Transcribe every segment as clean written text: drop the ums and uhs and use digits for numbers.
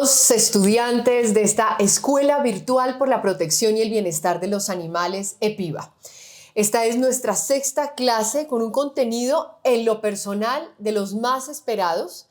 Queridos estudiantes de esta Escuela Virtual por la Protección y el Bienestar de los Animales, EPIBA. Esta es nuestra sexta clase con un contenido en lo personal de los más esperados,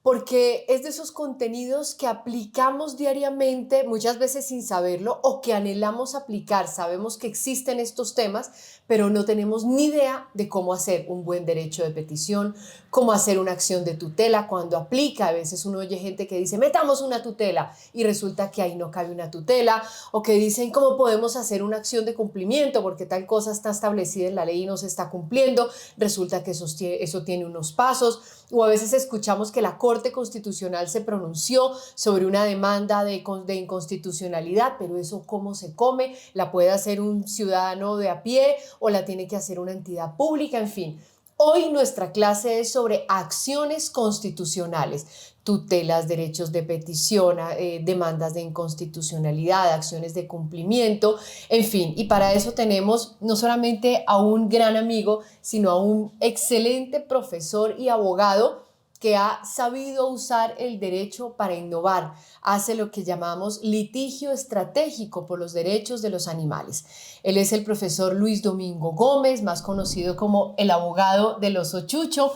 porque es de esos contenidos que aplicamos diariamente, muchas veces sin saberlo, o que anhelamos aplicar. Sabemos que existen estos temas, pero no tenemos ni idea de cómo hacer un buen derecho de petición, cómo hacer una acción de tutela cuando aplica. A veces uno oye gente que dice, metamos una tutela, y resulta que ahí no cabe una tutela, o que dicen, ¿cómo podemos hacer una acción de cumplimiento? Porque tal cosa está establecida en la ley y no se está cumpliendo. Resulta que eso tiene unos pasos. O a veces escuchamos que la Corte Constitucional se pronunció sobre una demanda de inconstitucionalidad, pero eso ¿cómo se come? ¿La puede hacer un ciudadano de a pie o la tiene que hacer una entidad pública? En fin, hoy nuestra clase es sobre acciones constitucionales, tutelas, derechos de petición, demandas de inconstitucionalidad, acciones de cumplimiento, en fin. Y para eso tenemos no solamente a un gran amigo, sino a un excelente profesor y abogado que ha sabido usar el derecho para innovar. Hace lo que llamamos litigio estratégico por los derechos de los animales. Él es el profesor Luis Domingo Gómez, más conocido como el abogado del oso Chucho.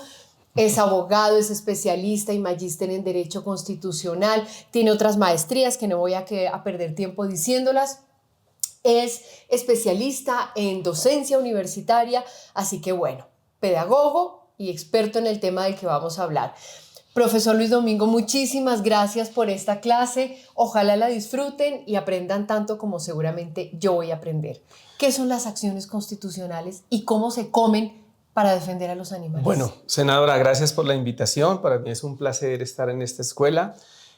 Es abogado, es especialista y magíster en Derecho Constitucional. Tiene otras maestrías que no voy a perder tiempo diciéndolas. Es especialista en docencia universitaria, así que bueno, pedagogo y experto en el tema del que vamos a hablar. Profesor Luis Domingo, muchísimas gracias por esta clase. Ojalá la disfruten y aprendan tanto como seguramente yo voy a aprender. ¿Qué son las acciones constitucionales y cómo se comen para defender a los animales? Bueno, senadora, gracias por la invitación. Para mí es un placer estar en esta escuela.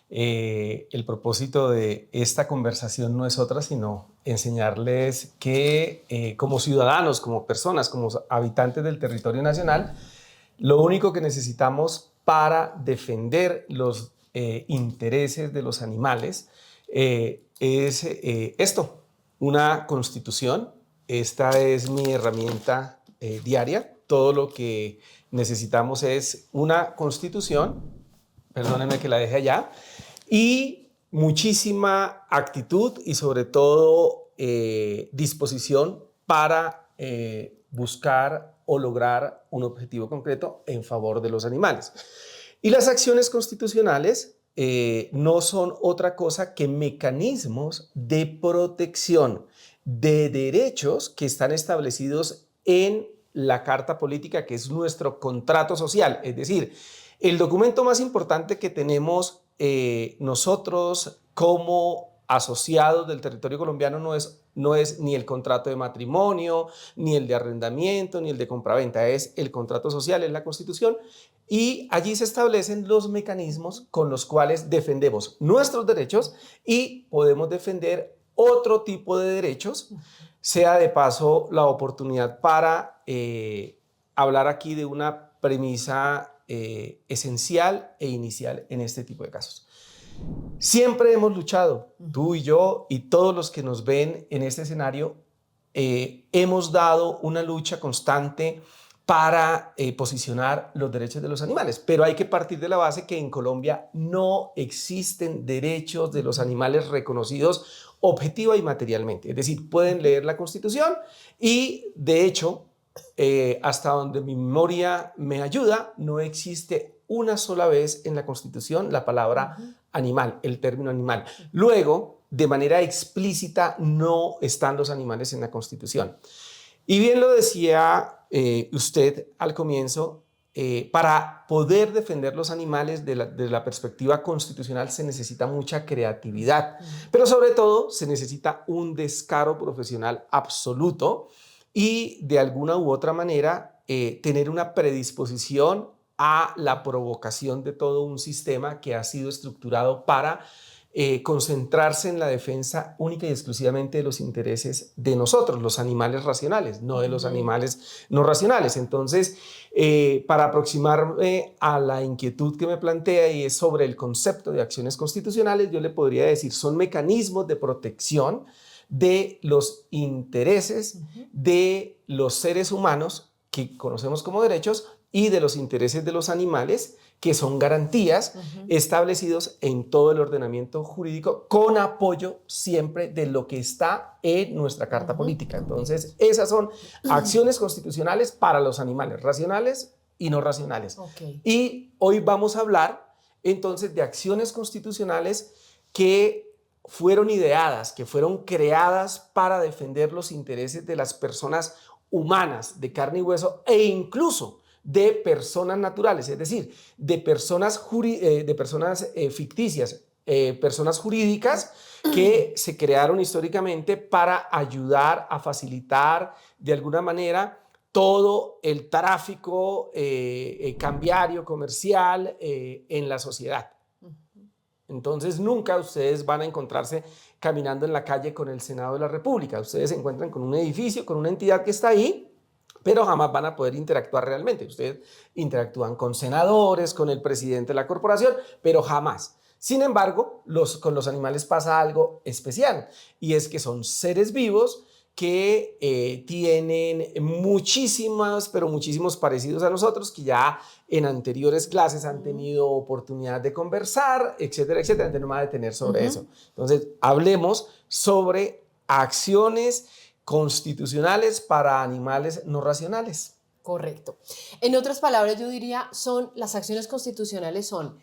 El propósito de esta conversación no es otra, sino enseñarles que como ciudadanos, como personas, como habitantes del territorio nacional, lo único que necesitamos para defender los intereses de los animales es esto, una constitución. Esta es mi herramienta diaria. Todo lo que necesitamos es una constitución, perdónenme que la deje allá, y muchísima actitud y sobre todo disposición para buscar o lograr un objetivo concreto en favor de los animales. Y las acciones constitucionales no son otra cosa que mecanismos de protección de derechos que están establecidos en la Carta Política, que es nuestro contrato social. Es decir, el documento más importante que tenemos nosotros como asociados del territorio colombiano no es ni el contrato de matrimonio, ni el de arrendamiento, ni el de compraventa, es el contrato social, es la Constitución, y allí se establecen los mecanismos con los cuales defendemos nuestros derechos y podemos defender otro tipo de derechos. Sea de paso la oportunidad para hablar aquí de una premisa esencial e inicial en este tipo de casos. Siempre hemos luchado, tú y yo y todos los que nos ven en este escenario, hemos dado una lucha constante para posicionar los derechos de los animales, pero hay que partir de la base que en Colombia no existen derechos de los animales reconocidos objetiva y materialmente. Es decir, pueden leer la Constitución y, de hecho, hasta donde mi memoria me ayuda, no existe una sola vez en la Constitución la palabra animal, el término animal. Luego, de manera explícita, no están los animales en la Constitución. Y bien lo decía usted al comienzo, para poder defender los animales de la perspectiva constitucional se necesita mucha creatividad, pero sobre todo se necesita un descaro profesional absoluto y de alguna u otra manera tener una predisposición a la provocación de todo un sistema que ha sido estructurado para concentrarse en la defensa única y exclusivamente de los intereses de nosotros, los animales racionales, no de los animales no racionales. Entonces, para aproximarme a la inquietud que me plantea y es sobre el concepto de acciones constitucionales, yo le podría decir, son mecanismos de protección de los intereses de los seres humanos que conocemos como derechos, y de los intereses de los animales, que son garantías establecidos en todo el ordenamiento jurídico, con apoyo siempre de lo que está en nuestra Carta Política. Entonces, esas son acciones constitucionales para los animales, racionales y no racionales. Y hoy vamos a hablar entonces de acciones constitucionales que fueron ideadas, que fueron creadas para defender los intereses de las personas humanas de carne y hueso, e incluso de personas naturales, es decir, de personas ficticias, personas jurídicas que se crearon históricamente para ayudar a facilitar de alguna manera todo el tráfico cambiario, comercial en la sociedad. Entonces nunca ustedes van a encontrarse caminando en la calle con el Senado de la República. Ustedes se encuentran con un edificio, con una entidad que está ahí, pero jamás van a poder interactuar realmente. Ustedes interactúan con senadores, con el presidente de la corporación, pero jamás. Sin embargo, con los animales pasa algo especial, y es que son seres vivos que tienen muchísimos parecidos a nosotros, que ya en anteriores clases han tenido oportunidad de conversar, etcétera, etcétera. Entonces no me voy a detener sobre eso. Entonces, hablemos sobre acciones constitucionales para animales no racionales. Correcto. En otras palabras, yo diría, las acciones constitucionales son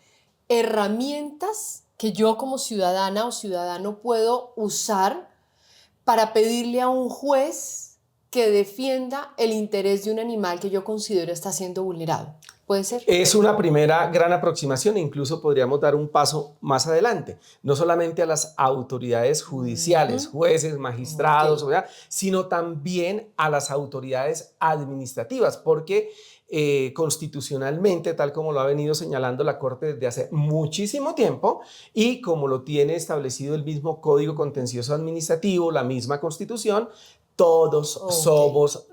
herramientas que yo como ciudadana o ciudadano puedo usar para pedirle a un juez que defienda el interés de un animal que yo considero está siendo vulnerado. ¿Puede ser? Es una primera gran aproximación, e incluso podríamos dar un paso más adelante, no solamente a las autoridades judiciales, jueces, magistrados, sino también a las autoridades administrativas, porque constitucionalmente, tal como lo ha venido señalando la Corte desde hace muchísimo tiempo, y como lo tiene establecido el mismo Código Contencioso Administrativo, la misma Constitución, todos somos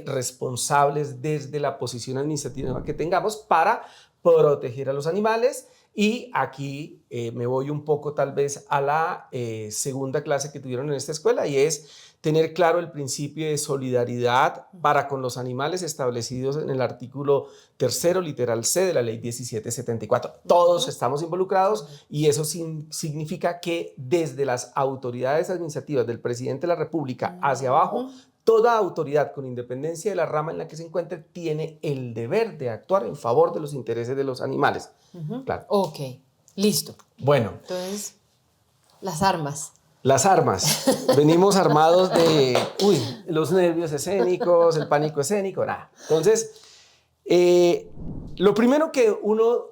responsables desde la posición administrativa que tengamos para proteger a los animales. Y aquí me voy un poco tal vez a la segunda clase que tuvieron en esta escuela, y es tener claro el principio de solidaridad para con los animales establecidos en el artículo 3º, literal C de la ley 1774. Todos estamos involucrados, y eso significa que desde las autoridades administrativas del presidente de la República hacia abajo, toda autoridad, con independencia de la rama en la que se encuentre, tiene el deber de actuar en favor de los intereses de los animales. Claro. Ok, listo. Bueno. Entonces, las armas. Las armas. Venimos armados de los nervios escénicos, el pánico escénico, nada. Entonces, lo primero que uno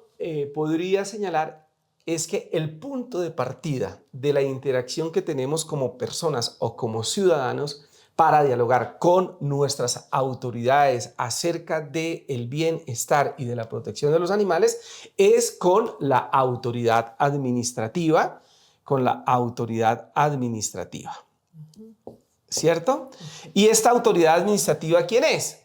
podría señalar es que el punto de partida de la interacción que tenemos como personas o como ciudadanos para dialogar con nuestras autoridades acerca del bienestar y de la protección de los animales es con la autoridad administrativa, ¿cierto? ¿Y esta autoridad administrativa quién es?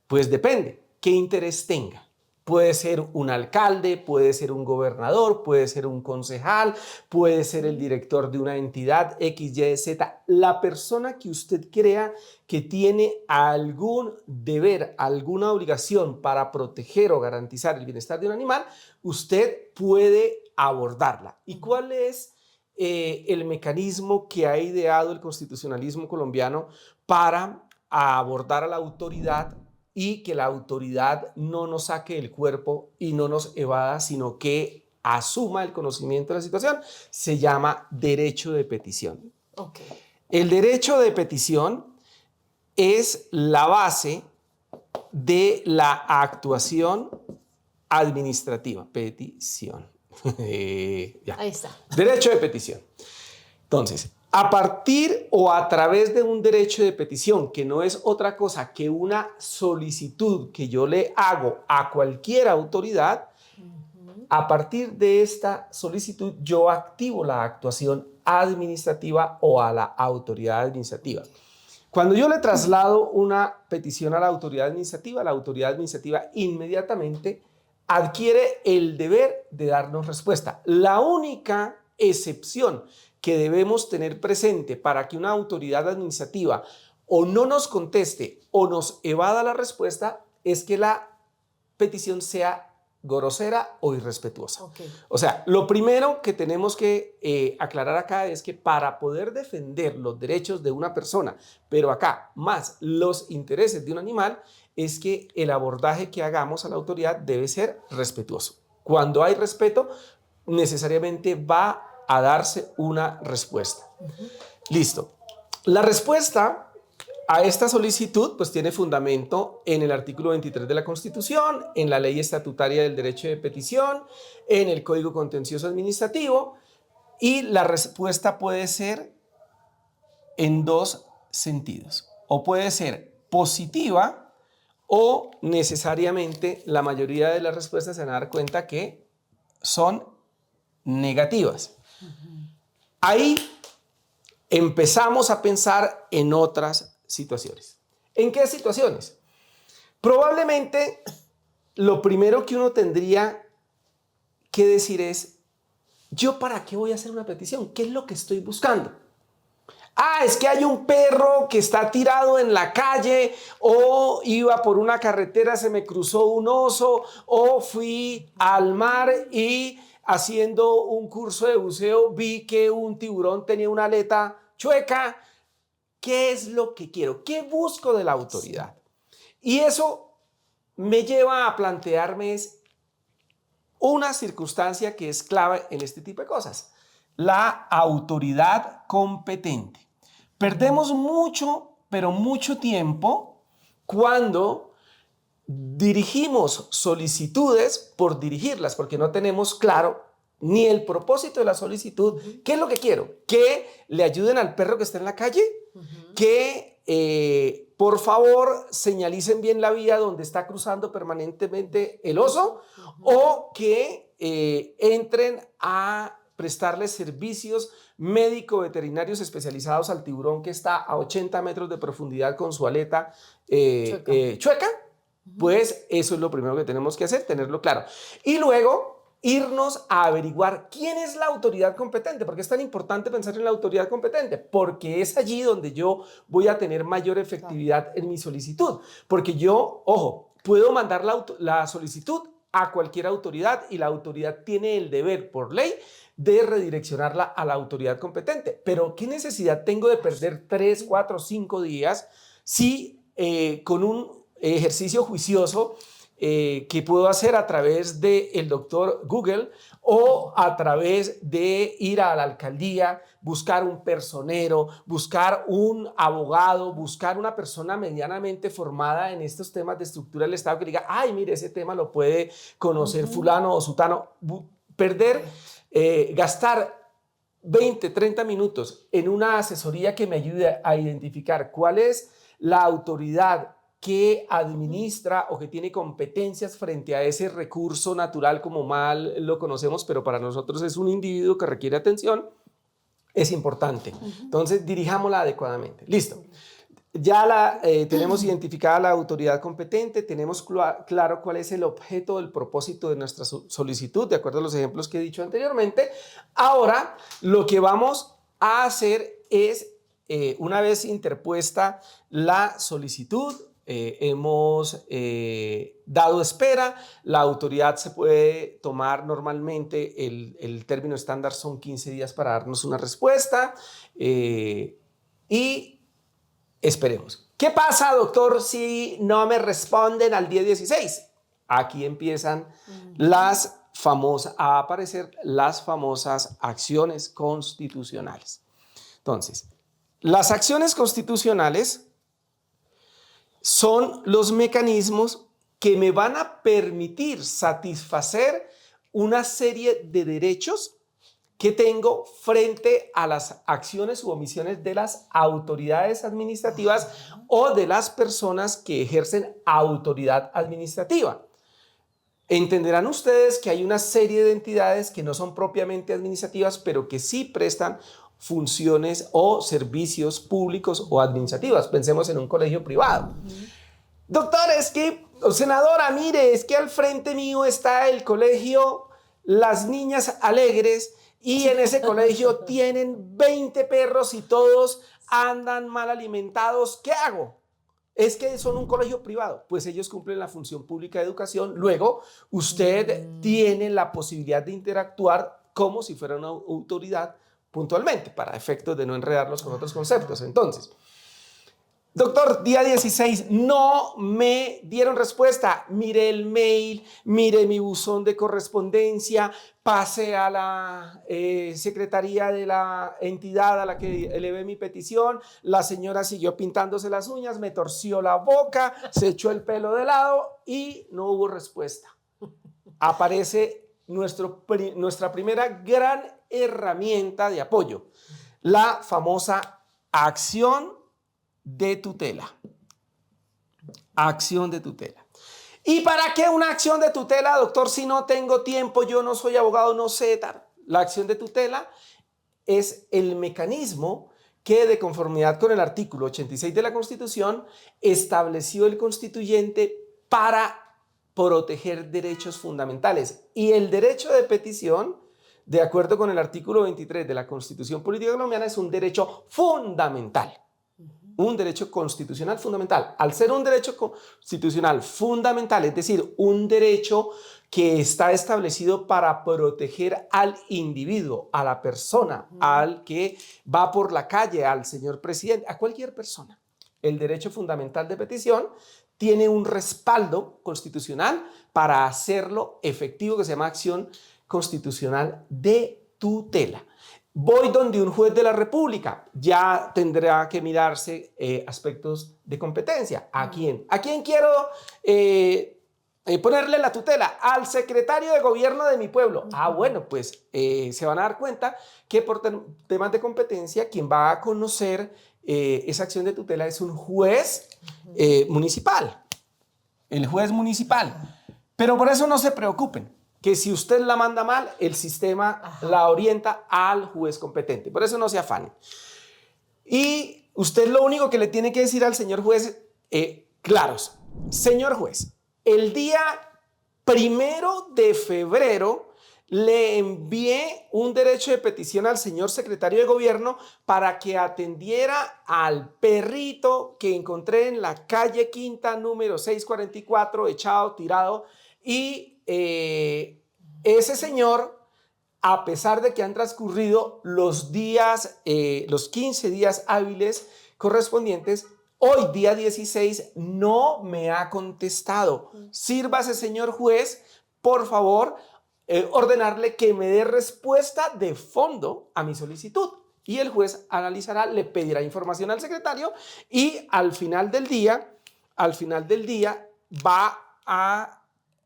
Pues depende, qué interés tenga. Puede ser un alcalde, puede ser un gobernador, puede ser un concejal, puede ser el director de una entidad X, Y, Z. La persona que usted crea que tiene algún deber, alguna obligación para proteger o garantizar el bienestar de un animal, usted puede abordarla. ¿Y cuál es el mecanismo que ha ideado el constitucionalismo colombiano para abordar a la autoridad y que la autoridad no nos saque el cuerpo y no nos evada, sino que asuma el conocimiento de la situación? Se llama derecho de petición. Okay. El derecho de petición es la base de la actuación administrativa. Petición. Ya. Ahí está. Derecho de petición. Entonces, a partir o a través de un derecho de petición, que no es otra cosa que una solicitud que yo le hago a cualquier autoridad, a partir de esta solicitud yo activo la actuación administrativa o a la autoridad administrativa. Cuando yo le traslado una petición a la autoridad administrativa inmediatamente adquiere el deber de darnos respuesta. La única excepción que debemos tener presente para que una autoridad administrativa o no nos conteste o nos evada la respuesta es que la petición sea grosera o irrespetuosa. Okay. O sea, lo primero que tenemos que aclarar acá es que para poder defender los derechos de una persona, pero acá más los intereses de un animal, es que el abordaje que hagamos a la autoridad debe ser respetuoso. Cuando hay respeto, necesariamente va a darse una respuesta. Listo. La respuesta a esta solicitud pues tiene fundamento en el artículo 23 de la Constitución, en la Ley Estatutaria del Derecho de Petición, en el Código Contencioso Administrativo, y la respuesta puede ser en dos sentidos. O puede ser positiva o necesariamente la mayoría de las respuestas se van a dar cuenta que son negativas. Ahí empezamos a pensar en otras situaciones. ¿En qué situaciones? Probablemente lo primero que uno tendría que decir es, ¿yo para qué voy a hacer una petición? ¿Qué es lo que estoy buscando? Ah, es que hay un perro que está tirado en la calle, o iba por una carretera, se me cruzó un oso, o fui al mar y haciendo un curso de buceo vi que un tiburón tenía una aleta chueca. ¿Qué es lo que quiero? ¿Qué busco de la autoridad? Y eso me lleva a plantearme una circunstancia que es clave en este tipo de cosas: la autoridad competente. Perdemos mucho, pero mucho tiempo cuando dirigimos solicitudes por dirigirlas, porque no tenemos claro ni el propósito de la solicitud. ¿Qué es lo que quiero? Que le ayuden al perro que está en la calle, que por favor señalicen bien la vía donde está cruzando permanentemente el oso, o que entren a prestarles servicios médico-veterinarios especializados al tiburón que está a 80 metros de profundidad con su aleta chueca. Pues eso es lo primero que tenemos que hacer, tenerlo claro. Y luego irnos a averiguar quién es la autoridad competente. ¿Por qué es tan importante pensar en la autoridad competente? Porque es allí donde yo voy a tener mayor efectividad en mi solicitud. Porque yo, ojo, puedo mandar la solicitud a cualquier autoridad y la autoridad tiene el deber por ley de redireccionarla a la autoridad competente. Pero ¿qué necesidad tengo de perder 3, 4, 5 días si con un ejercicio juicioso que puedo hacer a través del doctor Google o a través de ir a la alcaldía, buscar un personero, buscar un abogado, buscar una persona medianamente formada en estos temas de estructura del Estado que diga, ay, mire, ese tema lo puede conocer fulano o sutano? Gastar 20, 30 minutos en una asesoría que me ayude a identificar cuál es la autoridad que administra o que tiene competencias frente a ese recurso natural, como mal lo conocemos, pero para nosotros es un individuo que requiere atención, es importante. Entonces, dirijámosla adecuadamente. Listo. Ya tenemos identificada la autoridad competente, tenemos claro cuál es el objeto del propósito de nuestra solicitud, de acuerdo a los ejemplos que he dicho anteriormente. Ahora, lo que vamos a hacer es, una vez interpuesta la solicitud, hemos dado espera, la autoridad se puede tomar normalmente, el término estándar son 15 días para darnos una respuesta, y esperemos. ¿Qué pasa, doctor, si no me responden al día 16? Aquí empiezan a aparecer las famosas acciones constitucionales. Entonces, las acciones constitucionales son los mecanismos que me van a permitir satisfacer una serie de derechos que tengo frente a las acciones u omisiones de las autoridades administrativas o de las personas que ejercen autoridad administrativa. Entenderán ustedes que hay una serie de entidades que no son propiamente administrativas, pero que sí prestan funciones o servicios públicos o administrativas. Pensemos en un colegio privado. Doctor, senadora, mire, es que al frente mío está el colegio Las Niñas Alegres y en ese colegio tienen 20 perros y todos andan mal alimentados. ¿Qué hago? es que son un colegio privado. Pues ellos cumplen la función pública de educación. Luego, usted tiene la posibilidad de interactuar como si fuera una autoridad puntualmente, para efectos de no enredarlos con otros conceptos. Entonces, doctor, día 16, no me dieron respuesta. Miré el mail, miré mi buzón de correspondencia, pasé a la secretaría de la entidad a la que elevé mi petición. La señora siguió pintándose las uñas, me torció la boca, se echó el pelo de lado y no hubo respuesta. Aparece nuestra primera gran herramienta de apoyo, la famosa acción de tutela. Acción de tutela. ¿Y para qué una acción de tutela, doctor? Si no tengo tiempo, yo no soy abogado, no sé. La acción de tutela es el mecanismo que, de conformidad con el artículo 86 de la Constitución, estableció el constituyente para proteger derechos fundamentales. Y el derecho de petición, de acuerdo con el artículo 23 de la Constitución Política Colombiana, es un derecho fundamental. Un derecho constitucional fundamental. Al ser un derecho constitucional fundamental, es decir, un derecho que está establecido para proteger al individuo, a la persona, al que va por la calle, al señor presidente, a cualquier persona. El derecho fundamental de petición tiene un respaldo constitucional para hacerlo efectivo, que se llama acción constitucional de tutela. Voy donde un juez de la República, ya tendrá que mirarse aspectos de competencia. ¿A quién? ¿A quién quiero ponerle la tutela? Al secretario de gobierno de mi pueblo. Bueno, pues se van a dar cuenta que por temas de competencia, quien va a conocer esa acción de tutela es un juez municipal. El juez municipal. Pero por eso no se preocupen, que si usted la manda mal, el sistema la orienta al juez competente. Por eso no se afanen. Y usted lo único que le tiene que decir al señor juez, claros, señor juez, el día 1 de febrero le envié un derecho de petición al señor secretario de gobierno para que atendiera al perrito que encontré en la calle Quinta, número 644, echado, tirado, y ese señor, a pesar de que han transcurrido los días, los 15 días hábiles correspondientes, hoy, día 16, no me ha contestado. Sírvase, señor juez, por favor, ordenarle que me dé respuesta de fondo a mi solicitud. Y el juez analizará, le pedirá información al secretario y al final del día va a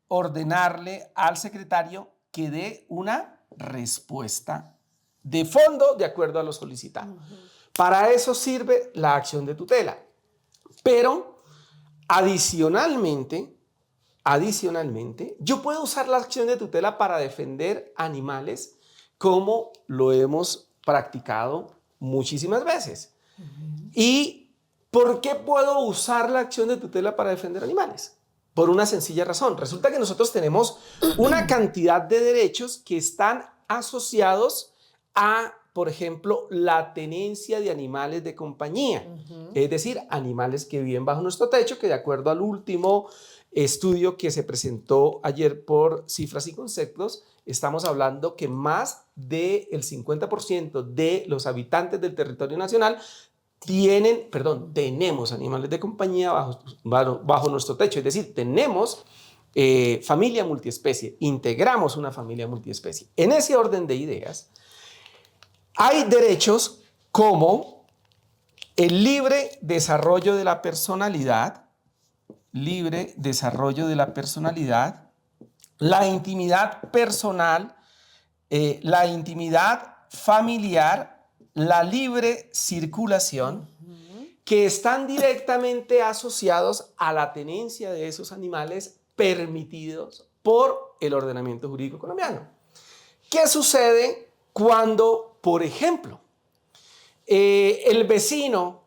ordenarle al secretario que dé una respuesta de fondo de acuerdo a lo solicitado. Para eso sirve la acción de tutela. Pero adicionalmente, yo puedo usar la acción de tutela para defender animales, como lo hemos practicado muchísimas veces. ¿Y por qué puedo usar la acción de tutela para defender animales? Por una sencilla razón. Resulta que nosotros tenemos una cantidad de derechos que están asociados a, por ejemplo, la tenencia de animales de compañía. Es decir, animales que viven bajo nuestro techo, que de acuerdo al último estudio que se presentó ayer por Cifras y Conceptos, estamos hablando que más del 50% de los habitantes del territorio nacional tenemos animales de compañía bajo nuestro techo. Es decir, tenemos familia multiespecie, integramos una familia multiespecie. En ese orden de ideas, hay derechos como el libre desarrollo de la personalidad, la intimidad personal, la intimidad familiar, la libre circulación, que están directamente asociados a la tenencia de esos animales permitidos por el ordenamiento jurídico colombiano. ¿Qué sucede cuando, por ejemplo, el vecino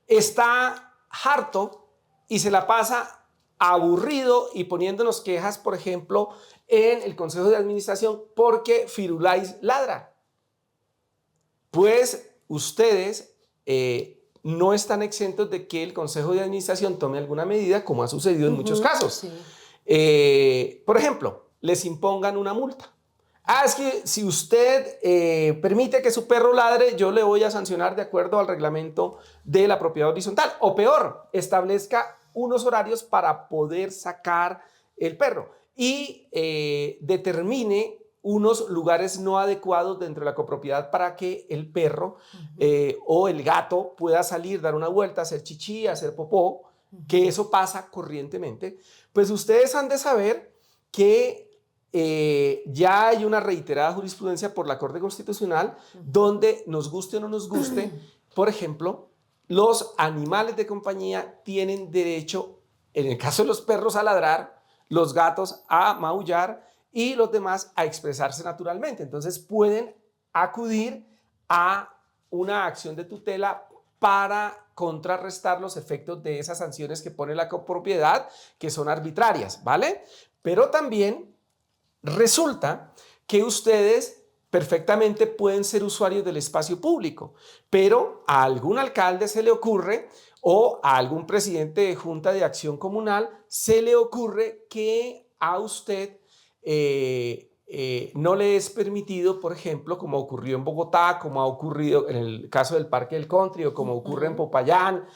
está harto y se la pasa aburrido y poniéndonos quejas, por ejemplo, en el Consejo de Administración porque Firulais ladra? Pues ustedes no están exentos de que el Consejo de Administración tome alguna medida, como ha sucedido en muchos casos. Sí. Por ejemplo, les impongan una multa. Es que si usted permite que su perro ladre, yo le voy a sancionar de acuerdo al reglamento de la propiedad horizontal. O peor, establezca unos horarios para poder sacar el perro y determine unos lugares no adecuados dentro de la copropiedad para que el perro o el gato pueda salir, dar una vuelta, hacer chichi, hacer popó, que eso pasa corrientemente. Pues ustedes han de saber que ya hay una reiterada jurisprudencia por la Corte Constitucional donde, nos guste o no nos guste, por ejemplo, los animales de compañía tienen derecho, en el caso de los perros, a ladrar, los gatos a maullar y los demás a expresarse naturalmente. Entonces pueden acudir a una acción de tutela para contrarrestar los efectos de esas sanciones que pone la copropiedad, que son arbitrarias, ¿vale? Pero también resulta que ustedes perfectamente pueden ser usuarios del espacio público, pero a algún alcalde se le ocurre o a algún presidente de junta de acción comunal se le ocurre que a usted no le es permitido, por ejemplo, como ocurrió en Bogotá, como ha ocurrido en el caso del Parque del Country o como ocurre en Popayán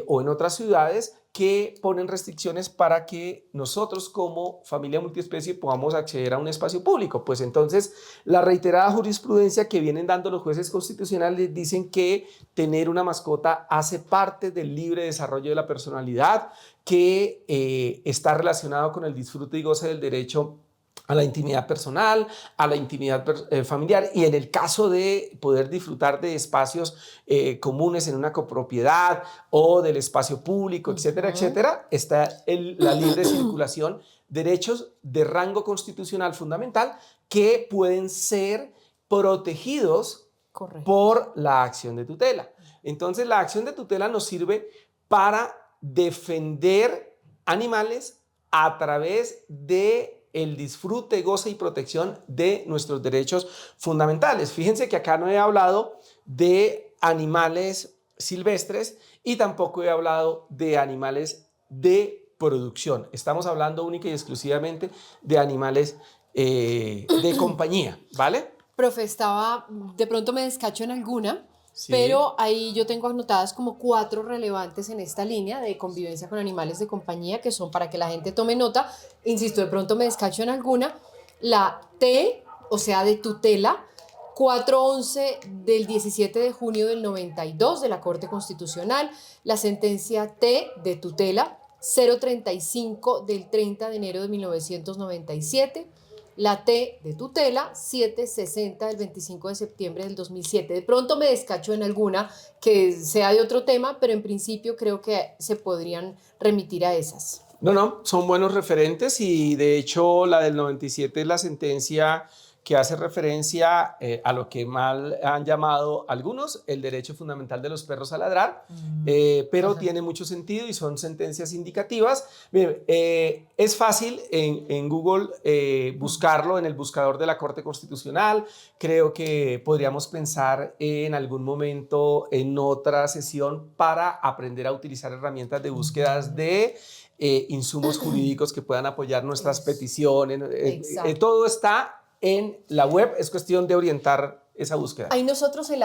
o en otras ciudades, que ponen restricciones para que nosotros como familia multiespecie podamos acceder a un espacio público. Pues entonces la reiterada jurisprudencia que vienen dando los jueces constitucionales dicen que tener una mascota hace parte del libre desarrollo de la personalidad, que está relacionado con el disfrute y goce del derecho a la intimidad personal, a la intimidad familiar, y en el caso de poder disfrutar de espacios comunes en una copropiedad o del espacio público, etcétera, etcétera, está la libre circulación, derechos de rango constitucional fundamental que pueden ser protegidos por la acción de tutela. Entonces, la acción de tutela nos sirve para defender animales a través de el disfrute, goce y protección de nuestros derechos fundamentales. Fíjense que acá no he hablado de animales silvestres y tampoco he hablado de animales de producción. Estamos hablando única y exclusivamente de animales de compañía, ¿vale? Profe, de pronto me descacho en alguna, Sí. pero ahí yo tengo anotadas como 4 relevantes en esta línea de convivencia con animales de compañía, que son para que la gente tome nota. Insisto, de pronto me descacho en alguna. La T, o sea, de tutela, 411 del 17 de junio del 92 de la Corte Constitucional. La sentencia T de tutela, 035 del 30 de enero de 1997. La T de tutela, 760 del 25 de septiembre del 2007. De pronto me descacho en alguna que sea de otro tema, pero en principio creo que se podrían remitir a esas. No, son buenos referentes y de hecho la del 97 es la sentencia que hace referencia a lo que mal han llamado algunos el derecho fundamental de los perros a ladrar, pero tiene mucho sentido y son sentencias indicativas. Miren, es fácil en Google buscarlo en el buscador de la Corte Constitucional. Creo que podríamos pensar en algún momento en otra sesión para aprender a utilizar herramientas de búsquedas de insumos jurídicos que puedan apoyar nuestras peticiones. Todo está en la web, es cuestión de orientar esa búsqueda. Hay nosotros en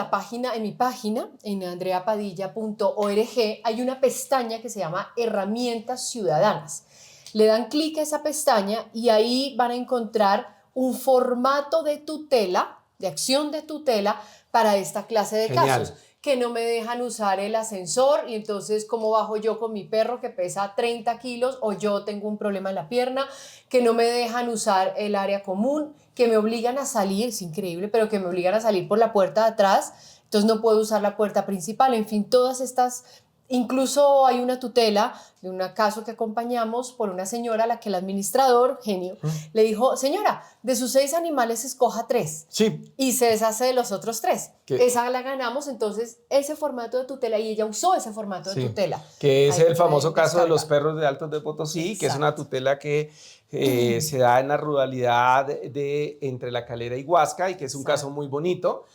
mi página, en andreapadilla.org, hay una pestaña que se llama Herramientas Ciudadanas. Le dan clic a esa pestaña y ahí van a encontrar un formato de tutela, de acción de tutela para esta clase de casos. Que no me dejan usar el ascensor y entonces cómo bajo yo con mi perro que pesa 30 kilos o yo tengo un problema en la pierna, que no me dejan usar el área común, que me obligan a salir, es increíble, pero que me obligan a salir por la puerta de atrás, entonces no puedo usar la puerta principal, en fin, todas estas. Incluso hay una tutela de un caso que acompañamos por una señora a la que el administrador, genio, le dijo, señora, de sus 6 animales escoja 3 y se deshace de los otros 3. Esa la ganamos, entonces ese formato de tutela, y ella usó ese formato de tutela. Que es el famoso caso de los perros de Altos de Potosí. Exacto. Que es una tutela que se da en la ruralidad entre La Calera y Huasca y que es un caso muy bonito.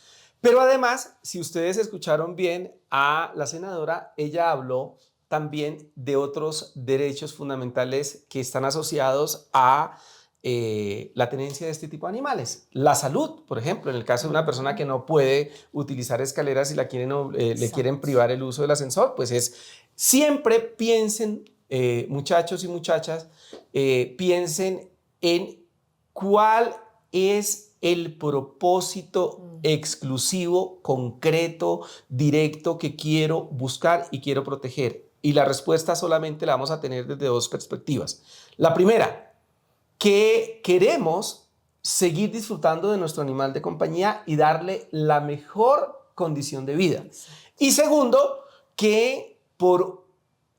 Pero además, si ustedes escucharon bien a la senadora, ella habló también de otros derechos fundamentales que están asociados a la tenencia de este tipo de animales. La salud, por ejemplo, en el caso de una persona que no puede utilizar escaleras y le quieren privar el uso del ascensor, pues siempre piensen, muchachos y muchachas, piensen en cuál es el propósito exclusivo, concreto, directo que quiero buscar y quiero proteger. Y la respuesta solamente la vamos a tener desde dos perspectivas. La primera, que queremos seguir disfrutando de nuestro animal de compañía y darle la mejor condición de vida. Y segundo, que por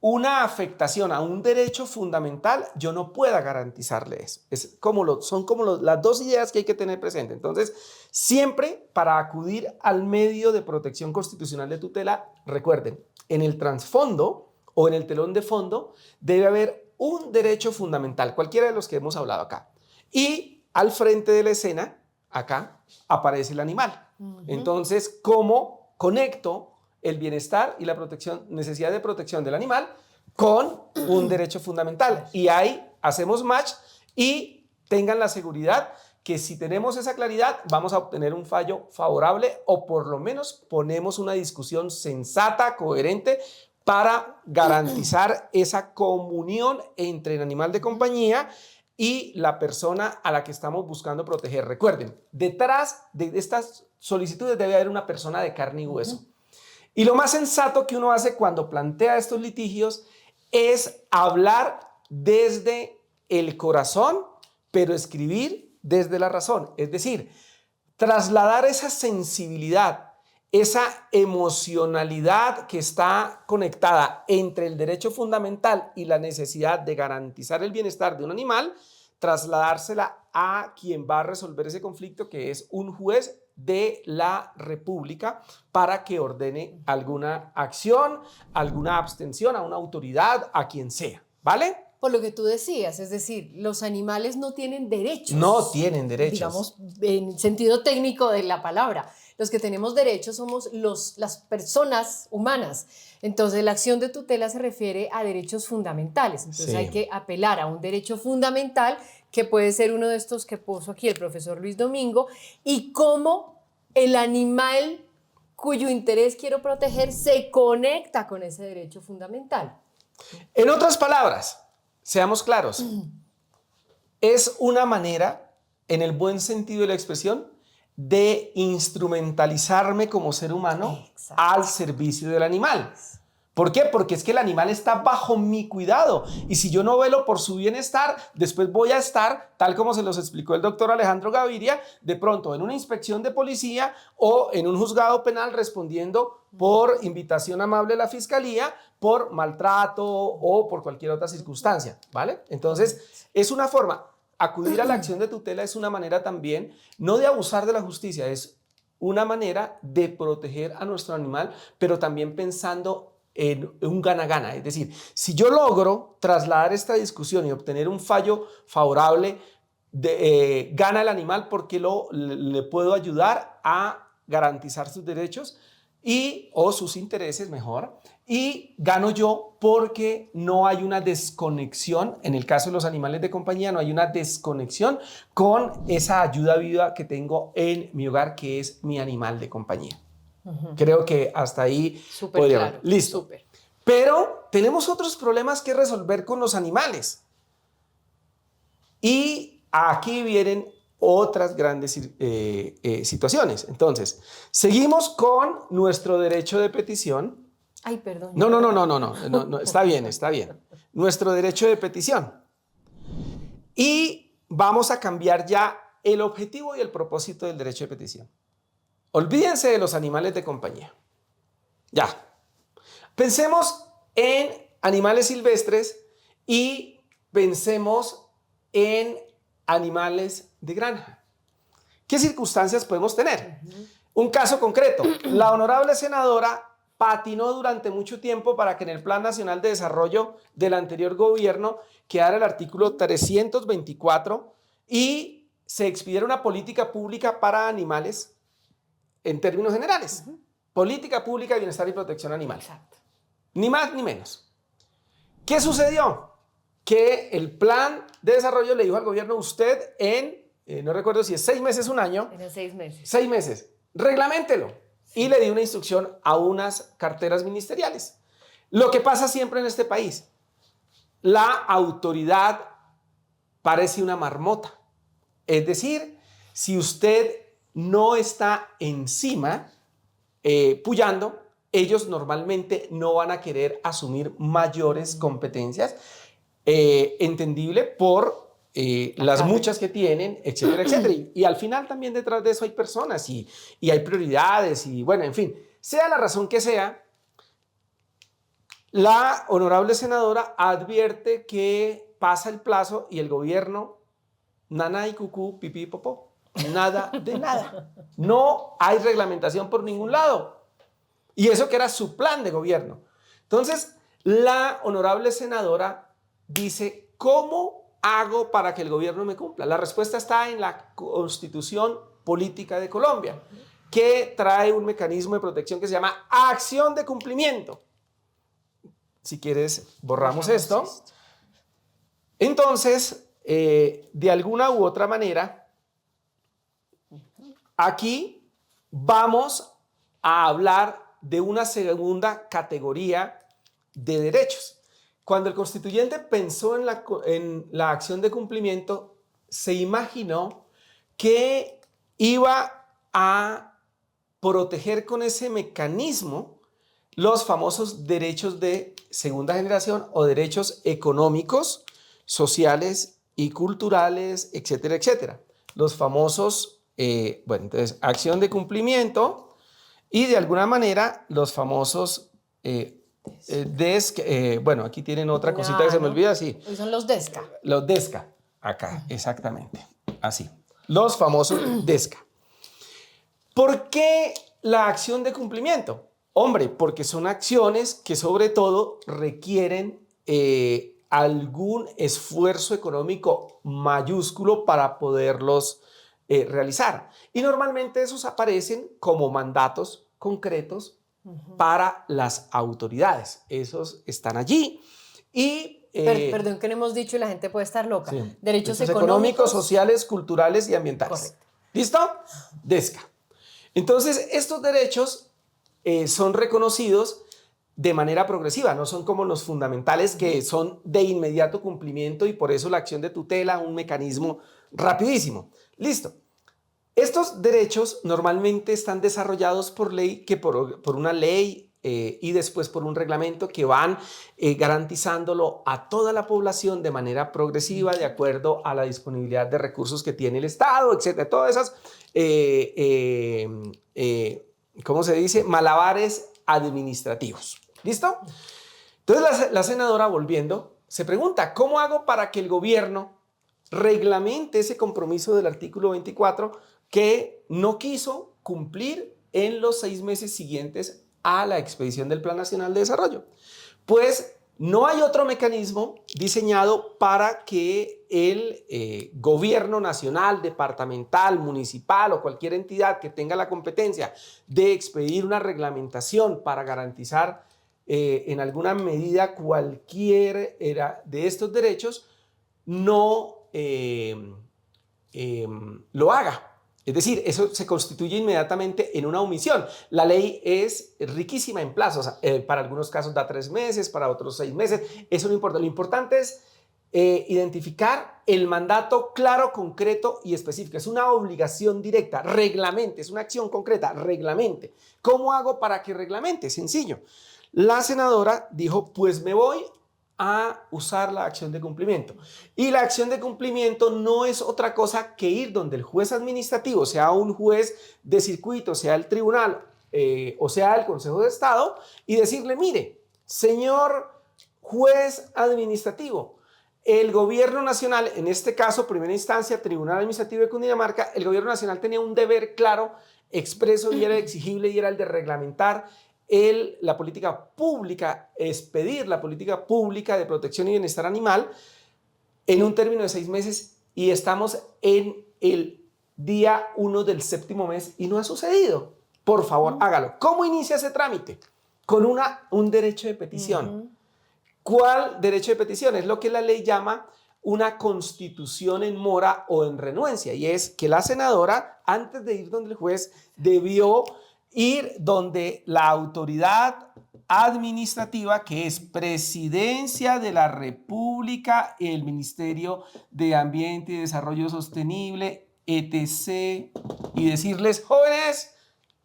una afectación a un derecho fundamental, yo no pueda garantizarle eso. Son como las dos ideas que hay que tener presente. Entonces, siempre para acudir al medio de protección constitucional de tutela, recuerden, en el trasfondo o en el telón de fondo debe haber un derecho fundamental, cualquiera de los que hemos hablado acá. Y al frente de la escena, acá, aparece el animal. Entonces, ¿cómo conecto el bienestar y la necesidad de protección del animal con un derecho fundamental? Y ahí hacemos match y tengan la seguridad que si tenemos esa claridad vamos a obtener un fallo favorable o por lo menos ponemos una discusión sensata, coherente para garantizar esa comunión entre el animal de compañía y la persona a la que estamos buscando proteger. Recuerden, detrás de estas solicitudes debe haber una persona de carne y hueso. Y lo más sensato que uno hace cuando plantea estos litigios es hablar desde el corazón, pero escribir desde la razón. Es decir, trasladar esa sensibilidad, esa emocionalidad que está conectada entre el derecho fundamental y la necesidad de garantizar el bienestar de un animal, trasladársela a quien va a resolver ese conflicto, que es un juez de la República, para que ordene alguna acción, alguna abstención a una autoridad, a quien sea, ¿vale? Por lo que tú decías, es decir, los animales no tienen derechos. No tienen derechos. Digamos, en sentido técnico de la palabra. Los que tenemos derechos somos las personas humanas. Entonces, la acción de tutela se refiere a derechos fundamentales. Entonces, Sí. hay que apelar a un derecho fundamental, que puede ser uno de estos que puso aquí el profesor Luis Domingo, y cómo el animal cuyo interés quiero proteger se conecta con ese derecho fundamental. En otras palabras, seamos claros, es una manera, en el buen sentido de la expresión, de instrumentalizarme como ser humano al servicio del animal. ¿Por qué? Porque es que el animal está bajo mi cuidado y si yo no velo por su bienestar, después voy a estar, tal como se los explicó el doctor Alejandro Gaviria, de pronto en una inspección de policía o en un juzgado penal respondiendo por invitación amable a la fiscalía, por maltrato o por cualquier otra circunstancia, ¿vale? Entonces, es una forma, acudir a la acción de tutela es una manera también, no de abusar de la justicia, es una manera de proteger a nuestro animal, pero también pensando en un gana-gana. Es decir, si yo logro trasladar esta discusión y obtener un fallo favorable, gana el animal porque le puedo ayudar a garantizar sus derechos o sus intereses mejor, y gano yo porque no hay una desconexión, en el caso de los animales de compañía, no hay una desconexión con esa ayuda viva que tengo en mi hogar, que es mi animal de compañía. Creo que hasta ahí podríamos. Claro, listo. súper. Pero tenemos otros problemas que resolver con los animales. Y aquí vienen otras grandes situaciones. Entonces, seguimos con nuestro derecho de petición. Ay, perdón. No, está bien, está bien. Nuestro derecho de petición. Y vamos a cambiar ya el objetivo y el propósito del derecho de petición. Olvídense de los animales de compañía. Ya. Pensemos en animales silvestres y pensemos en animales de granja. ¿Qué circunstancias podemos tener? Un caso concreto. La honorable senadora patinó durante mucho tiempo para que en el Plan Nacional de Desarrollo del anterior gobierno quedara el artículo 324 y se expidiera una política pública para animales en términos generales. Política pública de bienestar y protección animal. Exacto. Ni más ni menos. ¿Qué sucedió? Que el plan de desarrollo le dijo al gobierno, usted no recuerdo si es 6 meses, un año. En 6 meses. 6 meses. Reglaméntelo. Sí. Y le dio una instrucción a unas carteras ministeriales. Lo que pasa siempre en este país, la autoridad parece una marmota. Es decir, si usted no está encima, puyando, ellos normalmente no van a querer asumir mayores competencias, entendible por las muchas que tienen, etcétera, etcétera. Y al final también detrás de eso hay personas y hay prioridades y bueno, en fin, sea la razón que sea, la honorable senadora advierte que pasa el plazo y el gobierno, nana y cucú, pipí y popó, nada de nada. No hay reglamentación por ningún lado. Y eso que era su plan de gobierno. Entonces, la honorable senadora dice, ¿cómo hago para que el gobierno me cumpla? La respuesta está en la Constitución Política de Colombia, que trae un mecanismo de protección que se llama acción de cumplimiento. Si quieres, borramos esto. Entonces, de alguna u otra manera, aquí vamos a hablar de una segunda categoría de derechos. Cuando el constituyente pensó en la acción de cumplimiento, se imaginó que iba a proteger con ese mecanismo los famosos derechos de segunda generación o derechos económicos, sociales y culturales, etcétera, etcétera. Los famosos, entonces, acción de cumplimiento y de alguna manera los famosos, aquí tienen otra cosita que se me olvida, sí. Hoy son los DESCA. Los DESCA, acá, exactamente, así. Los famosos DESCA. ¿Por qué la acción de cumplimiento? Hombre, porque son acciones que sobre todo requieren algún esfuerzo económico mayúsculo para poderlos realizar. Y normalmente esos aparecen como mandatos concretos para las autoridades. Esos están allí y... Perdón que no hemos dicho y la gente puede estar loca. Sí. Derechos económicos, sociales, culturales y ambientales. Correcto. ¿Listo? DESCA. Entonces, estos derechos son reconocidos de manera progresiva, no son como los fundamentales que son de inmediato cumplimiento y por eso la acción de tutela, un mecanismo rapidísimo. Listo. Estos derechos normalmente están desarrollados por ley, por una ley y después por un reglamento que van garantizándolo a toda la población de manera progresiva de acuerdo a la disponibilidad de recursos que tiene el Estado, etcétera. Todas esas ¿cómo se dice? Malabares administrativos. ¿Listo? Entonces la senadora, volviendo, se pregunta, ¿cómo hago para que el gobierno reglamente ese compromiso del artículo 24 que no quiso cumplir en los 6 meses siguientes a la expedición del Plan Nacional de Desarrollo? Pues no hay otro mecanismo diseñado para que el gobierno nacional, departamental, municipal o cualquier entidad que tenga la competencia de expedir una reglamentación para garantizar en alguna medida cualquier de estos derechos, no lo haga. Es decir, eso se constituye inmediatamente en una omisión. La ley es riquísima en plazos. Para algunos casos da 3 meses, para otros 6 meses. Eso no importa. Lo importante es identificar el mandato claro, concreto y específico. Es una obligación directa. Reglamente. Es una acción concreta. Reglamente. ¿Cómo hago para que reglamente? Sencillo. La senadora dijo, pues me voy a usar la acción de cumplimiento. Y la acción de cumplimiento no es otra cosa que ir donde el juez administrativo, sea un juez de circuito, sea el tribunal o sea el Consejo de Estado, y decirle, mire, señor juez administrativo, el gobierno nacional, en este caso, primera instancia, Tribunal Administrativo de Cundinamarca, el gobierno nacional tenía un deber claro, expreso y era exigible y era el de reglamentar la política pública, expedir la política pública de protección y bienestar animal en un término de 6 meses y estamos en el día 1 del 7º mes y no ha sucedido. por favor, hágalo. ¿Cómo inicia ese trámite? Con un derecho de petición. ¿Cuál derecho de petición? Es lo que la ley llama una constitución en mora o en renuencia, y es que la senadora, antes de ir donde el juez, debió ir donde la autoridad administrativa, que es Presidencia de la República, el Ministerio de Ambiente y Desarrollo Sostenible, etc., y decirles: jóvenes,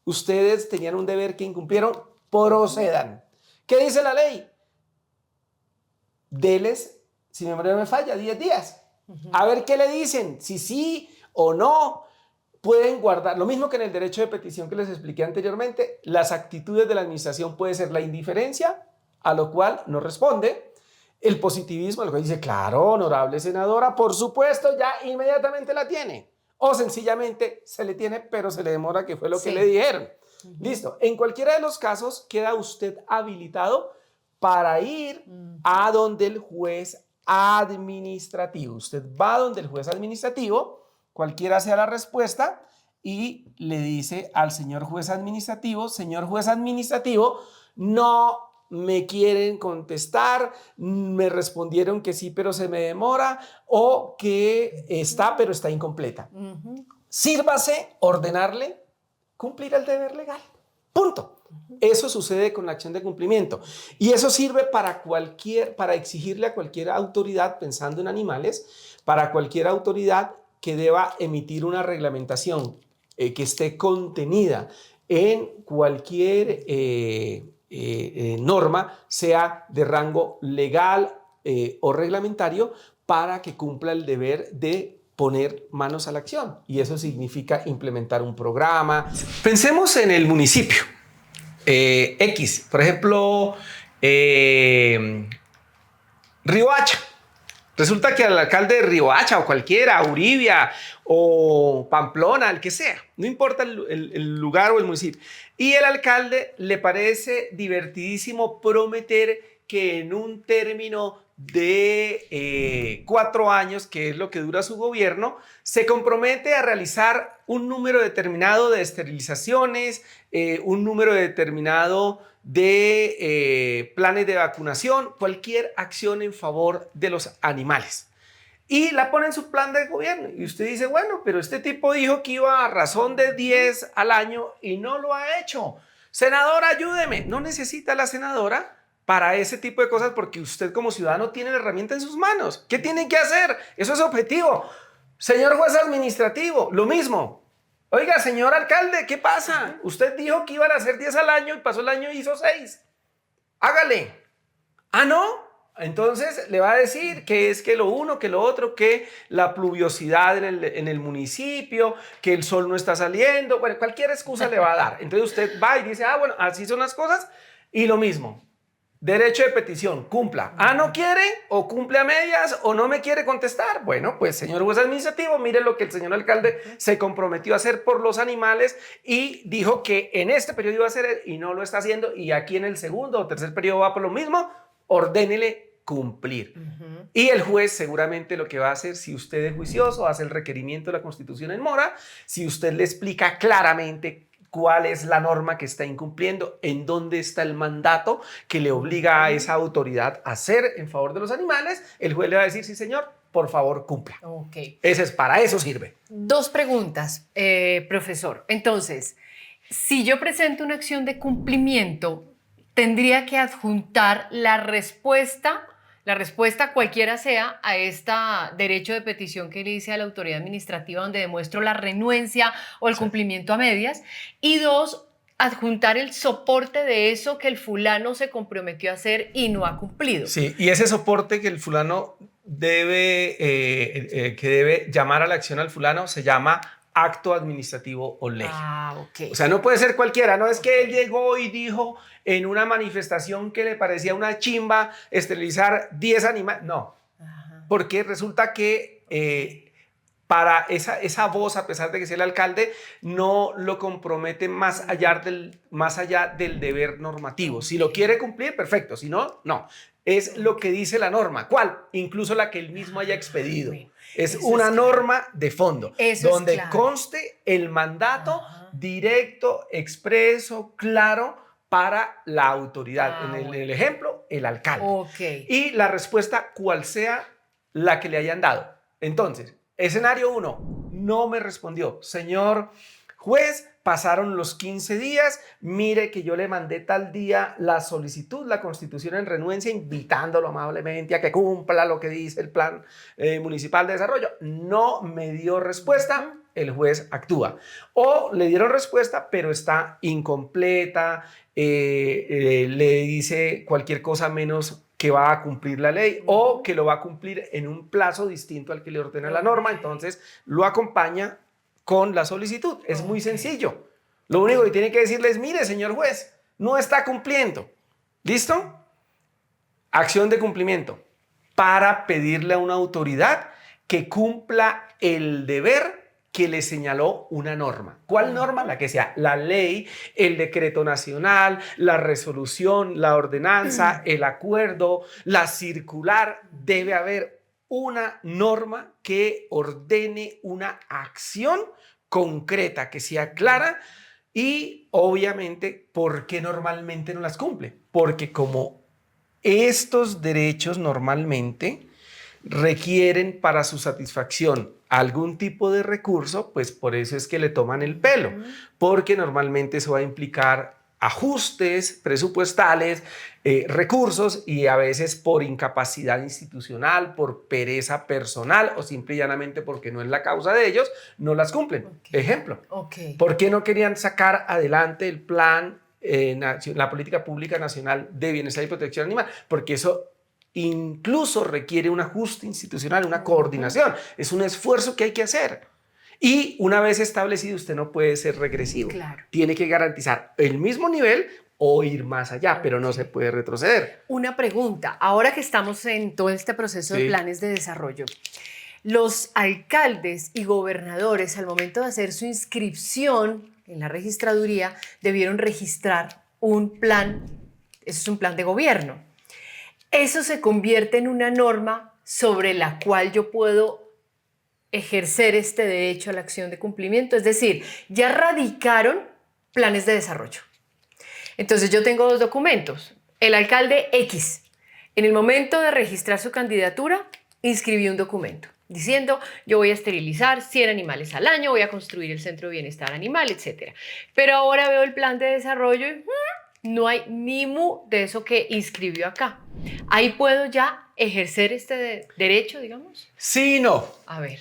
ustedes tenían un deber que incumplieron, procedan. ¿Qué dice la ley? Deles, si mi memoria no me falla, 10 días. A ver qué le dicen, si sí o no. Pueden guardar, lo mismo que en el derecho de petición que les expliqué anteriormente, las actitudes de la administración puede ser la indiferencia, a lo cual no responde, el positivismo, lo que dice: claro, honorable senadora, por supuesto, ya inmediatamente la tiene, o sencillamente se le tiene, pero se le demora, que fue lo que le dijeron. Listo. En cualquiera de los casos queda usted habilitado para ir a donde el juez administrativo. Usted va donde el juez administrativo, cualquiera sea la respuesta, y le dice al señor juez administrativo: señor juez administrativo, no me quieren contestar, me respondieron que sí, pero se me demora, o que está, pero está incompleta. Sírvase ordenarle cumplir el deber legal. Punto. Eso sucede con la acción de cumplimiento, y eso sirve para exigirle a cualquier autoridad, pensando en animales, para cualquier autoridad que deba emitir una reglamentación que esté contenida en cualquier norma, sea de rango legal o reglamentario, para que cumpla el deber de poner manos a la acción. Y eso significa implementar un programa. Pensemos en el municipio X, por ejemplo, Riohacha. Resulta que al alcalde de Riohacha, o cualquiera, Uribia o Pamplona, el que sea, no importa el lugar o el municipio, y el alcalde le parece divertidísimo prometer que en un término de 4 años, que es lo que dura su gobierno, se compromete a realizar un número determinado de esterilizaciones, un número determinado de planes de vacunación, cualquier acción en favor de los animales, y la pone en su plan de gobierno. Y usted dice: bueno, pero este tipo dijo que iba a razón de 10 al año y no lo ha hecho. Senadora, ayúdeme. No necesita la senadora para ese tipo de cosas, porque usted como ciudadano tiene la herramienta en sus manos. ¿Qué tiene que hacer? Eso es objetivo. Señor juez administrativo, lo mismo. Oiga, señor alcalde, ¿qué pasa? Usted dijo que iban a hacer 10 al año y pasó el año y hizo 6. Hágale. ¿Ah, no? Entonces le va a decir que es que lo uno, que lo otro, que la pluviosidad en el municipio, que el sol no está saliendo. Bueno, cualquier excusa le va a dar. Entonces usted va y dice: ah, bueno, así son las cosas. Y lo mismo. Derecho de petición, cumpla. Ah, no quiere, o cumple a medias, o no me quiere contestar. Bueno, pues señor juez administrativo, mire lo que el señor alcalde se comprometió a hacer por los animales y dijo que en este periodo iba a hacer y no lo está haciendo, y aquí en el segundo o tercer periodo va por lo mismo. Ordénele cumplir. Y el juez seguramente lo que va a hacer, si usted es juicioso, hace el requerimiento de la Constitución en mora, si usted le explica claramente cuál es la norma que está incumpliendo, en dónde está el mandato que le obliga a esa autoridad a hacer en favor de los animales, el juez le va a decir: sí, señor, por favor, cumpla. Para eso sirve. 2 preguntas, profesor. Entonces, si yo presento una acción de cumplimiento, tendría que adjuntar la respuesta cualquiera sea a este derecho de petición que le hice a la autoridad administrativa, donde demuestro la renuencia o el cumplimiento a medias. Y 2, adjuntar el soporte de eso que el fulano se comprometió a hacer y no ha cumplido. Sí, y ese soporte que el fulano debe llamar a la acción al fulano se llama acto administrativo o ley. O sea, no puede ser cualquiera. No es que él llegó y dijo en una manifestación que le parecía una chimba esterilizar 10 animales. No, porque resulta que para esa voz, a pesar de que sea el alcalde, no lo compromete más allá del deber normativo. Si lo quiere cumplir, perfecto. Si no, no. Es lo que dice la norma. ¿Cuál? Incluso la que él mismo haya expedido. Bueno, es eso una es claro. norma de fondo, Eso es donde clave. conste el mandato Ajá. directo, expreso, claro para la autoridad. Ah, En bueno. el ejemplo, el alcalde. Ok. Y la respuesta, cual sea la que le hayan dado. Entonces, escenario 1, no me respondió. Señor juez, pasaron los 15 días, mire que yo le mandé tal día la solicitud, la constitución en renuencia, invitándolo amablemente a que cumpla lo que dice el plan municipal de desarrollo. No me dio respuesta, el juez actúa. O le dieron respuesta, pero está incompleta, le dice cualquier cosa menos que va a cumplir la ley o que lo va a cumplir en un plazo distinto al que le ordena la norma, entonces lo acompaña con la solicitud. Es muy sencillo. Lo único que tiene que decirle es, mire, señor juez, no está cumpliendo. ¿Listo? Acción de cumplimiento para pedirle a una autoridad que cumpla el deber que le señaló una norma. ¿Cuál norma? La que sea. La ley, el decreto nacional, la resolución, la ordenanza, el acuerdo, la circular. Debe haber una norma que ordene una acción concreta, que sea clara y obviamente, ¿por qué normalmente no las cumple? Porque como estos derechos normalmente requieren para su satisfacción algún tipo de recurso, pues por eso es que le toman el pelo, porque normalmente eso va a implicar ajustes presupuestales, recursos y a veces por incapacidad institucional, por pereza personal o simple y llanamente porque no es la causa de ellos, no las cumplen. Ejemplo, ¿por qué no querían sacar adelante el plan, la política pública nacional de bienestar y protección animal? Porque eso incluso requiere un ajuste institucional, una coordinación. Es un esfuerzo que hay que hacer. Y una vez establecido, usted no puede ser regresivo. Claro. Tiene que garantizar el mismo nivel o ir más allá, pero no se puede retroceder. Una pregunta. Ahora que estamos en todo este proceso de planes de desarrollo, los alcaldes y gobernadores, al momento de hacer su inscripción en la registraduría, debieron registrar un plan, eso es un plan de gobierno. Eso se convierte en una norma sobre la cual yo puedo ejercer este derecho a la acción de cumplimiento. Es decir, ya radicaron planes de desarrollo. Entonces yo tengo dos documentos. El alcalde X, en el momento de registrar su candidatura, inscribió un documento diciendo, yo voy a esterilizar 100 animales al año, voy a construir el centro de bienestar animal, etc. Pero ahora veo el plan de desarrollo y no hay ni mu de eso que inscribió acá. ¿Ahí puedo ya ejercer este derecho, digamos? Sí y no. A ver.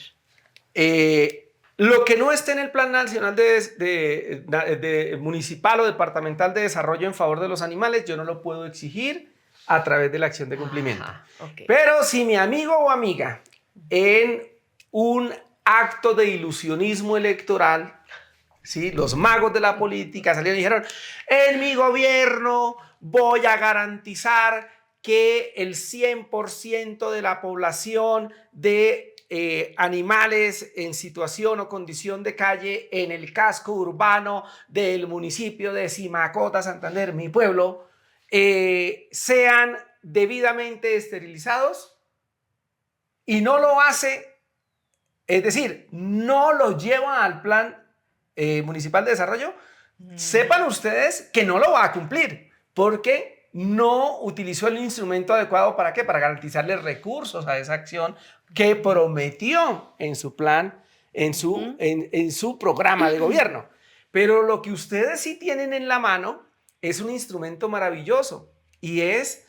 Lo que no esté en el Plan Nacional de Municipal o Departamental de Desarrollo en favor de los animales, yo no lo puedo exigir a través de la acción de cumplimiento. Pero si mi amigo o amiga en un acto de ilusionismo electoral, ¿sí?, los magos de la política salieron y dijeron, en mi gobierno voy a garantizar que el 100% de la población de animales en situación o condición de calle en el casco urbano del municipio de Simacota, Santander, mi pueblo, sean debidamente esterilizados, y no lo hace, es decir, no lo lleva al plan municipal de desarrollo, sepan ustedes que no lo va a cumplir, porque no utilizó el instrumento adecuado. ¿Para qué? Para garantizarle recursos a esa acción que prometió en su plan, en su programa de gobierno. Pero lo que ustedes sí tienen en la mano es un instrumento maravilloso y es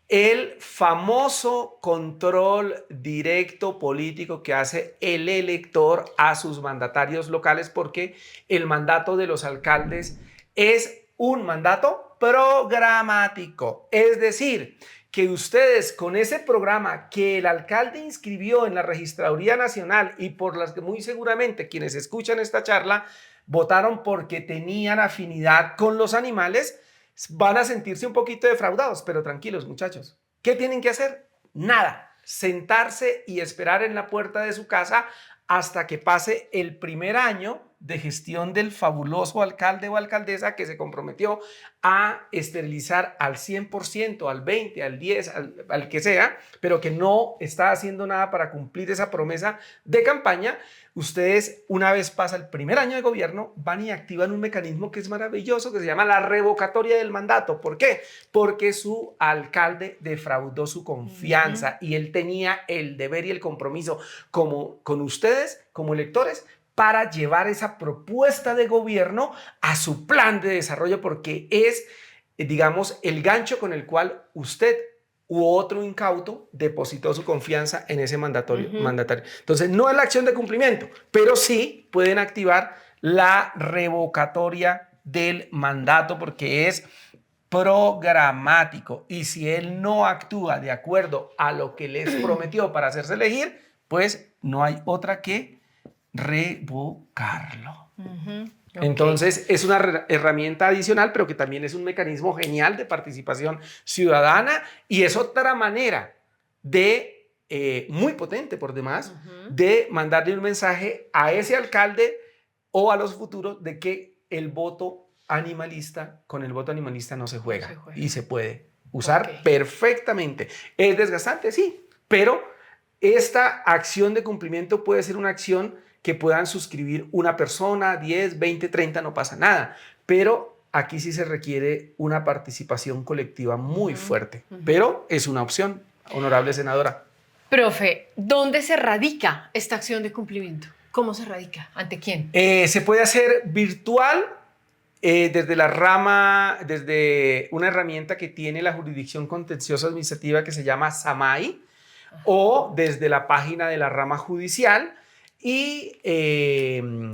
el famoso control directo político que hace el elector a sus mandatarios locales, porque el mandato de los alcaldes es un mandato programático. Es decir, que ustedes con ese programa que el alcalde inscribió en la Registraduría Nacional y por las que muy seguramente quienes escuchan esta charla votaron porque tenían afinidad con los animales, van a sentirse un poquito defraudados, pero tranquilos muchachos, ¿qué tienen que hacer? Nada. sentarse y esperar en la puerta de su casa hasta que pase el primer año de gestión del fabuloso alcalde o alcaldesa que se comprometió a esterilizar al 100%, al 20%, al 10%, al que sea, pero que no está haciendo nada para cumplir esa promesa de campaña. Ustedes, una vez pasa el primer año de gobierno, van y activan un mecanismo que es maravilloso, que se llama la revocatoria del mandato. ¿Por qué? Porque su alcalde defraudó su confianza y él tenía el deber y el compromiso con ustedes, como electores, para llevar esa propuesta de gobierno a su plan de desarrollo, porque es, digamos, el gancho con el cual usted u otro incauto depositó su confianza en ese mandatario. Entonces, no es la acción de cumplimiento, pero sí pueden activar la revocatoria del mandato porque es programático. Y si él no actúa de acuerdo a lo que les prometió para hacerse elegir, pues no hay otra que revocarlo. Okay. Entonces es una herramienta adicional, pero que también es un mecanismo genial de participación ciudadana y es otra manera de, muy potente por demás, de mandarle un mensaje a ese alcalde o a los futuros de que el voto animalista, con el voto animalista no se juega, y se puede usar perfectamente. ¿Es desgastante? Sí, pero esta acción de cumplimiento puede ser una acción que puedan suscribir una persona, 10, 20, 30, no pasa nada. Pero aquí sí se requiere una participación colectiva muy fuerte. Pero es una opción, honorable senadora. Profe, ¿dónde se radica esta acción de cumplimiento? ¿Cómo se radica? ¿Ante quién? Se puede hacer virtual desde una herramienta que tiene la Jurisdicción Contencioso Administrativa que se llama SAMAI, o desde la página de la rama judicial. Y,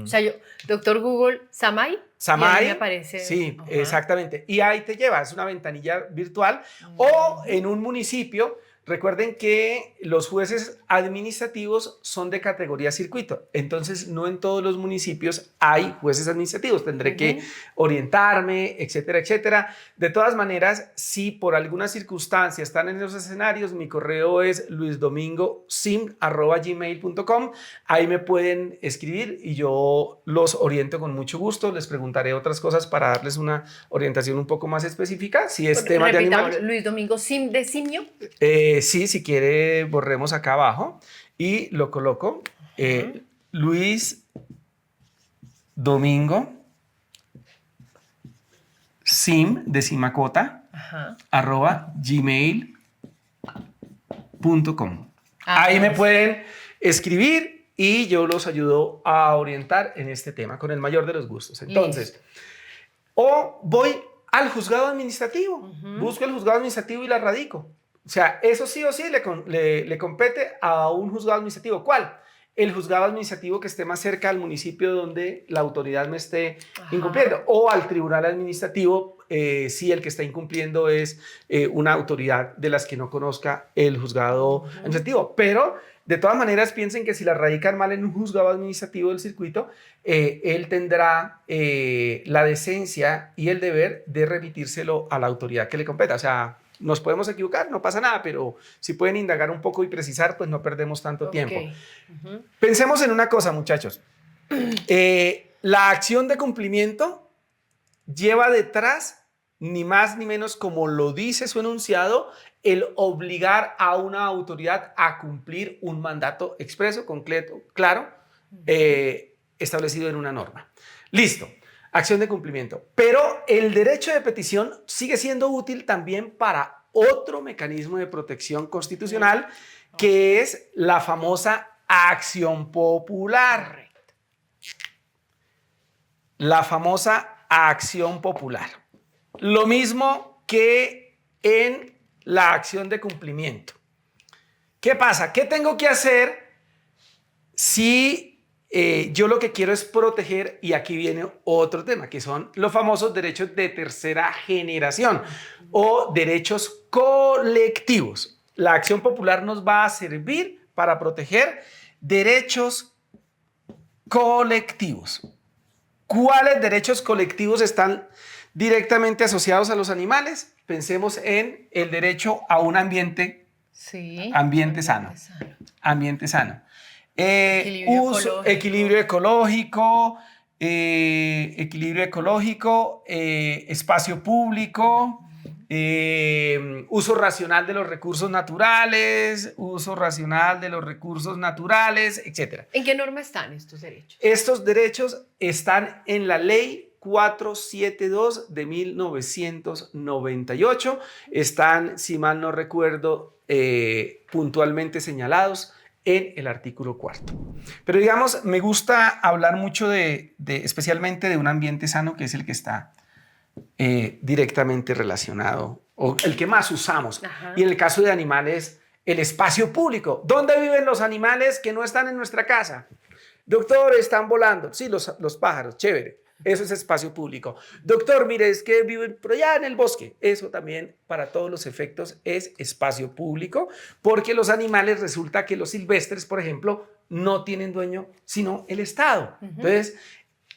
o sea, doctor Google, Samay, y ahí me aparece. Sí, exactamente. Y ahí te lleva, es una ventanilla virtual. O en un municipio, recuerden que los jueces administrativos son de categoría circuito. Entonces, no en todos los municipios hay jueces administrativos. Tendré que orientarme, etcétera, etcétera. De todas maneras, si por alguna circunstancia están en esos escenarios, mi correo es luisdomingosim@gmail.com. Ahí me pueden escribir y yo los oriento con mucho gusto. Les preguntaré otras cosas para darles una orientación un poco más específica. Si es tema de animales. Luis Domingo Sim de simio. Sí, si quiere, borremos acá abajo y lo coloco. Luis Domingo Sim de Simacota @gmail.com. Ahí me pueden escribir y yo los ayudo a orientar en este tema con el mayor de los gustos. Entonces, o voy al juzgado administrativo, busco el juzgado administrativo y la radico. O sea, eso sí o sí le compete a un juzgado administrativo. ¿Cuál? El juzgado administrativo que esté más cerca al municipio donde la autoridad me esté incumpliendo. O al tribunal administrativo, si el que está incumpliendo es una autoridad de las que no conozca el juzgado administrativo. Pero, de todas maneras, piensen que si la radican mal en un juzgado administrativo del circuito, él tendrá la decencia y el deber de remitírselo a la autoridad que le competa. O sea, nos podemos equivocar, no pasa nada, pero si pueden indagar un poco y precisar, pues no perdemos tanto tiempo. Pensemos en una cosa, muchachos. La acción de cumplimiento lleva detrás, ni más ni menos, como lo dice su enunciado, el obligar a una autoridad a cumplir un mandato expreso, concreto, claro, establecido en una norma. Listo. Acción de cumplimiento. Pero el derecho de petición sigue siendo útil también para otro mecanismo de protección constitucional, que es la famosa acción popular. La famosa acción popular. Lo mismo que en la acción de cumplimiento. ¿Qué pasa? ¿Qué tengo que hacer si yo lo que quiero es proteger, y aquí viene otro tema, que son los famosos derechos de tercera generación o derechos colectivos? La acción popular nos va a servir para proteger derechos colectivos. ¿Cuáles derechos colectivos están directamente asociados a los animales? Pensemos en el derecho a un ambiente Sí. Ambiente sano. Ambiente sano. Equilibrio ecológico, espacio público, uso racional de los recursos naturales, etc. ¿En qué norma están estos derechos? Estos derechos están en la ley 472 de 1998. Están, si mal no recuerdo, puntualmente señalados en el artículo 4. Pero digamos, me gusta hablar mucho especialmente de un ambiente sano, que es el que está directamente relacionado, o el que más usamos. Ajá. Y en el caso de animales, el espacio público. ¿Dónde viven los animales que no están en nuestra casa? Doctor, están volando. Sí, los pájaros, chévere. Eso es espacio público. Doctor, mire, es que viven por allá en el bosque. Eso también, para todos los efectos, es espacio público, porque los animales, resulta que los silvestres, por ejemplo, no tienen dueño, sino el Estado. Entonces,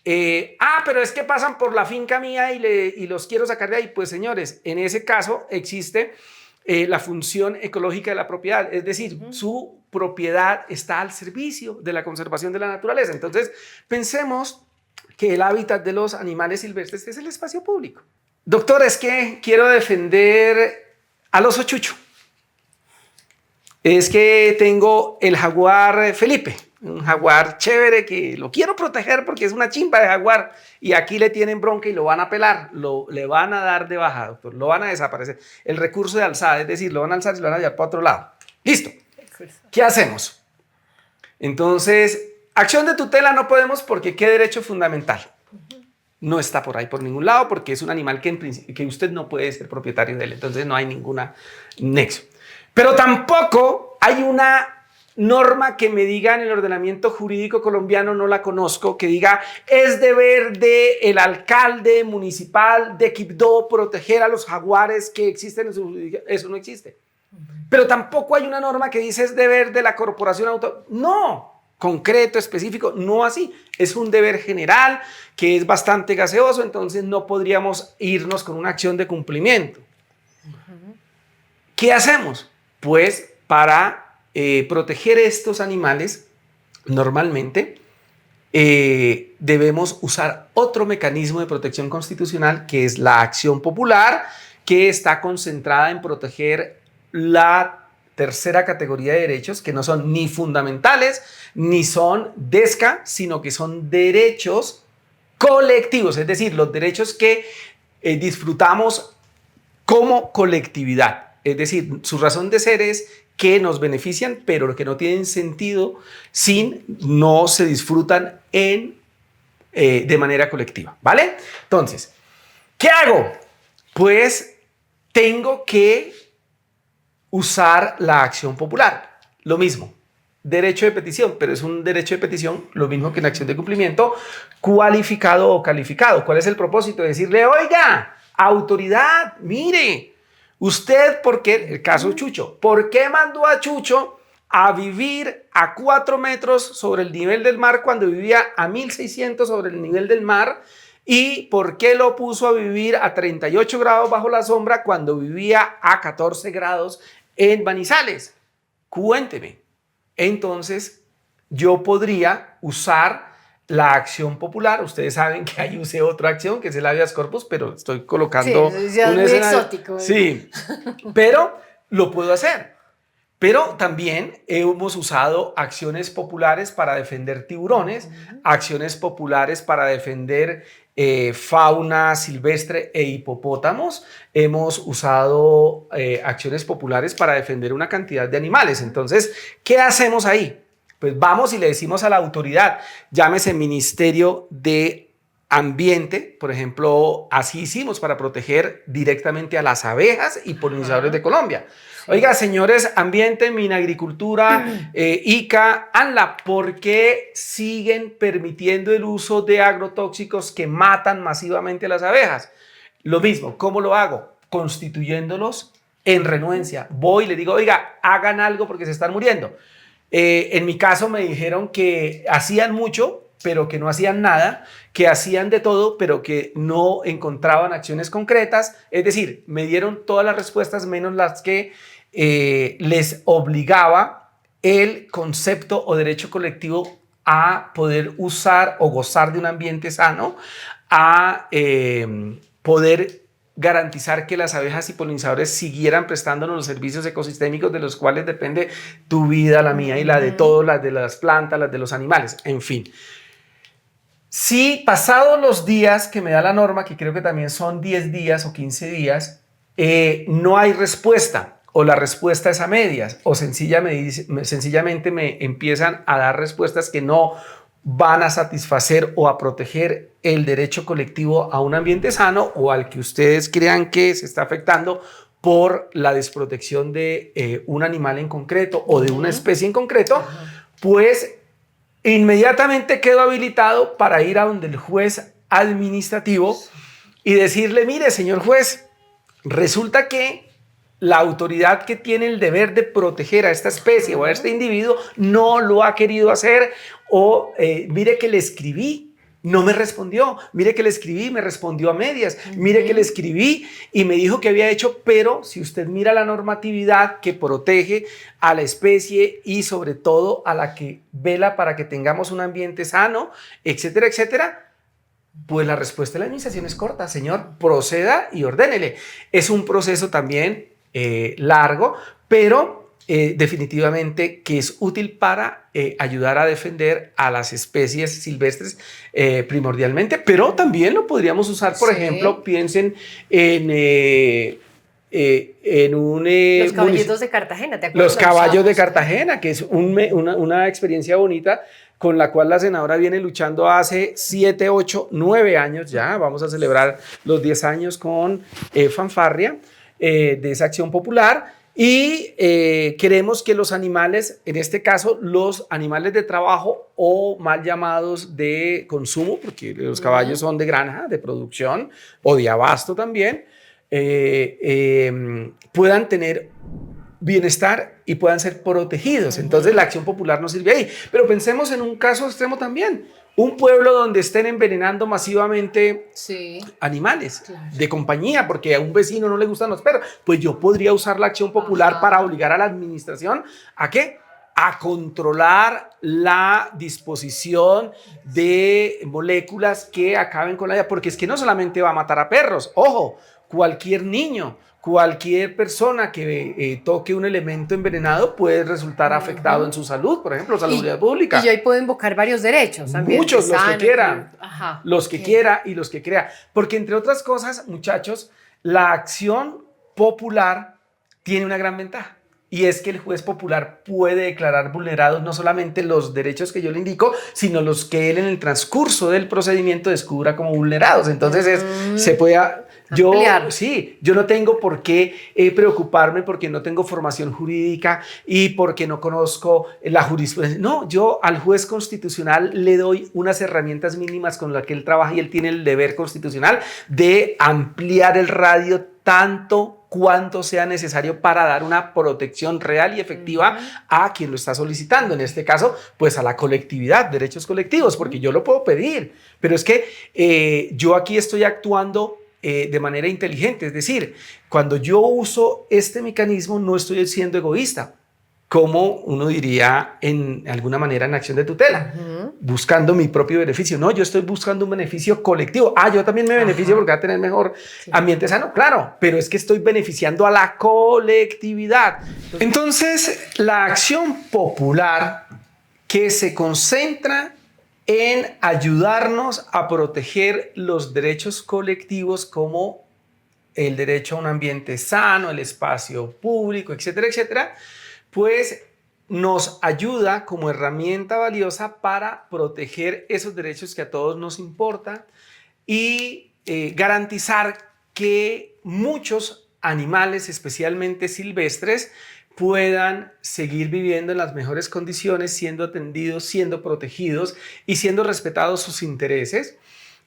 pero es que pasan por la finca mía y los quiero sacar de ahí. Pues, señores, en ese caso existe la función ecológica de la propiedad, es decir, su propiedad está al servicio de la conservación de la naturaleza. Entonces, pensemos que el hábitat de los animales silvestres es el espacio público. Doctor, es que quiero defender al oso Chucho. Es que tengo el jaguar Felipe, un jaguar chévere que lo quiero proteger porque es una chimba de jaguar, y aquí le tienen bronca y lo van a pelar, le van a dar de baja, doctor, lo van a desaparecer. El recurso de alzada, es decir, lo van a alzar y lo van a llevar para otro lado. Listo. ¿Qué hacemos? Entonces, acción de tutela no podemos, porque ¿qué derecho fundamental? No está por ahí por ningún lado, porque es un animal que usted no puede ser propietario de él. Entonces no hay ninguna nexo. Pero tampoco hay una norma que me diga en el ordenamiento jurídico colombiano, no la conozco, que diga es deber del alcalde municipal de Quibdó proteger a los jaguares que existen en su... Eso no existe. Pero tampoco hay una norma que dice es deber de la corporación autónoma. No, concreto, específico, no así. Es un deber general que es bastante gaseoso, entonces no podríamos irnos con una acción de cumplimiento. ¿Qué hacemos? Pues para proteger estos animales, normalmente debemos usar otro mecanismo de protección constitucional, que es la acción popular, que está concentrada en proteger la tercera categoría de derechos, que no son ni fundamentales ni son DESCA, sino que son derechos colectivos, es decir, los derechos que disfrutamos como colectividad. Es decir, su razón de ser es que nos benefician, pero que no tienen sentido si no se disfrutan de manera colectiva, ¿vale? Entonces, ¿qué hago? Pues tengo que usar la acción popular. Lo mismo, derecho de petición, pero es un derecho de petición lo mismo que en acción de cumplimiento, cualificado o calificado. ¿Cuál es el propósito? Decirle, oiga, autoridad, mire, usted, ¿por qué? El caso Chucho, ¿por qué mandó a Chucho a vivir a 4 metros sobre el nivel del mar cuando vivía a 1600 sobre el nivel del mar? ¿Y por qué lo puso a vivir a 38 grados bajo la sombra cuando vivía a 14 grados en Manizales? Cuénteme. Entonces, yo podría usar la acción popular. Ustedes saben que ahí usé otra acción, que es el habeas corpus, pero estoy colocando un escenario exótico. Sí, pero lo puedo hacer. Pero también hemos usado acciones populares para defender tiburones, acciones populares para defender fauna silvestre e hipopótamos. Hemos usado acciones populares para defender una cantidad de animales. Entonces, ¿qué hacemos ahí? Pues vamos y le decimos a la autoridad, llámese Ministerio de Ambiente, por ejemplo, así hicimos para proteger directamente a las abejas y polinizadores de Colombia. Oiga, señores, Ambiente, Minagricultura, ICA, ANLA, ¿por qué siguen permitiendo el uso de agrotóxicos que matan masivamente a las abejas? Lo mismo, ¿cómo lo hago? Constituyéndolos en renuencia. Voy y le digo, oiga, hagan algo porque se están muriendo. En mi caso me dijeron que hacían mucho, pero que no hacían nada, que hacían de todo, pero que no encontraban acciones concretas. Es decir, me dieron todas las respuestas menos las que les obligaba el concepto o derecho colectivo a poder usar o gozar de un ambiente sano, a poder garantizar que las abejas y polinizadores siguieran prestándonos los servicios ecosistémicos de los cuales depende tu vida, la mía y la de todos, las de las plantas, las de los animales, en fin. Si pasados los días que me da la norma, que creo que también son 10 días o 15 días, no hay respuesta, o la respuesta es a medias, o sencillamente me empiezan a dar respuestas que no van a satisfacer o a proteger el derecho colectivo a un ambiente sano o al que ustedes crean que se está afectando por la desprotección de un animal en concreto o de una especie en concreto, pues inmediatamente quedo habilitado para ir a donde el juez administrativo y decirle, mire, señor juez, resulta que la autoridad que tiene el deber de proteger a esta especie o a este individuo no lo ha querido hacer, o mire que le escribí, no me respondió, mire que le escribí, me respondió a medias, mire que le escribí y me dijo que había hecho, pero si usted mira la normatividad que protege a la especie y sobre todo a la que vela para que tengamos un ambiente sano, etcétera, etcétera, pues la respuesta de la administración es corta, señor, proceda y ordénele. Es un proceso también largo, pero definitivamente que es útil para ayudar a defender a las especies silvestres primordialmente, pero también lo podríamos usar, por ejemplo, piensen en los caballitos de Cartagena, ¿te acuerdas? Los caballos de Cartagena, que es una experiencia bonita con la cual la senadora viene luchando hace 7, 8, 9 años ya. Vamos a celebrar los 10 años con fanfarria de esa acción popular y queremos que los animales, en este caso los animales de trabajo o mal llamados de consumo, porque los caballos son de granja, de producción o de abasto también, puedan tener bienestar y puedan ser protegidos. Entonces la acción popular nos sirve ahí. Pero pensemos en un caso extremo también. Un pueblo donde estén envenenando masivamente animales de compañía porque a un vecino no le gustan los perros. Pues yo podría usar la acción popular para obligar a la administración ¿a qué? A controlar la disposición de moléculas que acaben con la vida. Porque es que no solamente va a matar a perros. Ojo, cualquier niño, cualquier persona que toque un elemento envenenado puede resultar afectado en su salud, por ejemplo, salud pública. Y ahí puedo invocar varios derechos también. Muchos, los que quiera, los que quiera y los que crea. Porque entre otras cosas, muchachos, la acción popular tiene una gran ventaja. Y es que el juez popular puede declarar vulnerados no solamente los derechos que yo le indico, sino los que él en el transcurso del procedimiento descubra como vulnerados. Entonces se puede... Yo no tengo por qué preocuparme porque no tengo formación jurídica y porque no conozco la jurisprudencia. No, yo al juez constitucional le doy unas herramientas mínimas con las que él trabaja y él tiene el deber constitucional de ampliar el radio tanto cuanto sea necesario para dar una protección real y efectiva a quien lo está solicitando. En este caso, pues a la colectividad, derechos colectivos, porque yo lo puedo pedir, pero es que yo aquí estoy actuando de manera inteligente, es decir, cuando yo uso este mecanismo no estoy siendo egoísta, como uno diría en alguna manera en acción de tutela, buscando mi propio beneficio. No, yo estoy buscando un beneficio colectivo. Yo también me beneficio porque va a tener mejor ambiente sano, claro, pero es que estoy beneficiando a la colectividad. Entonces, la acción popular que se concentra en ayudarnos a proteger los derechos colectivos como el derecho a un ambiente sano, el espacio público, etcétera, etcétera, pues nos ayuda como herramienta valiosa para proteger esos derechos que a todos nos importan y garantizar que muchos animales, especialmente silvestres, puedan seguir viviendo en las mejores condiciones, siendo atendidos, siendo protegidos y siendo respetados sus intereses.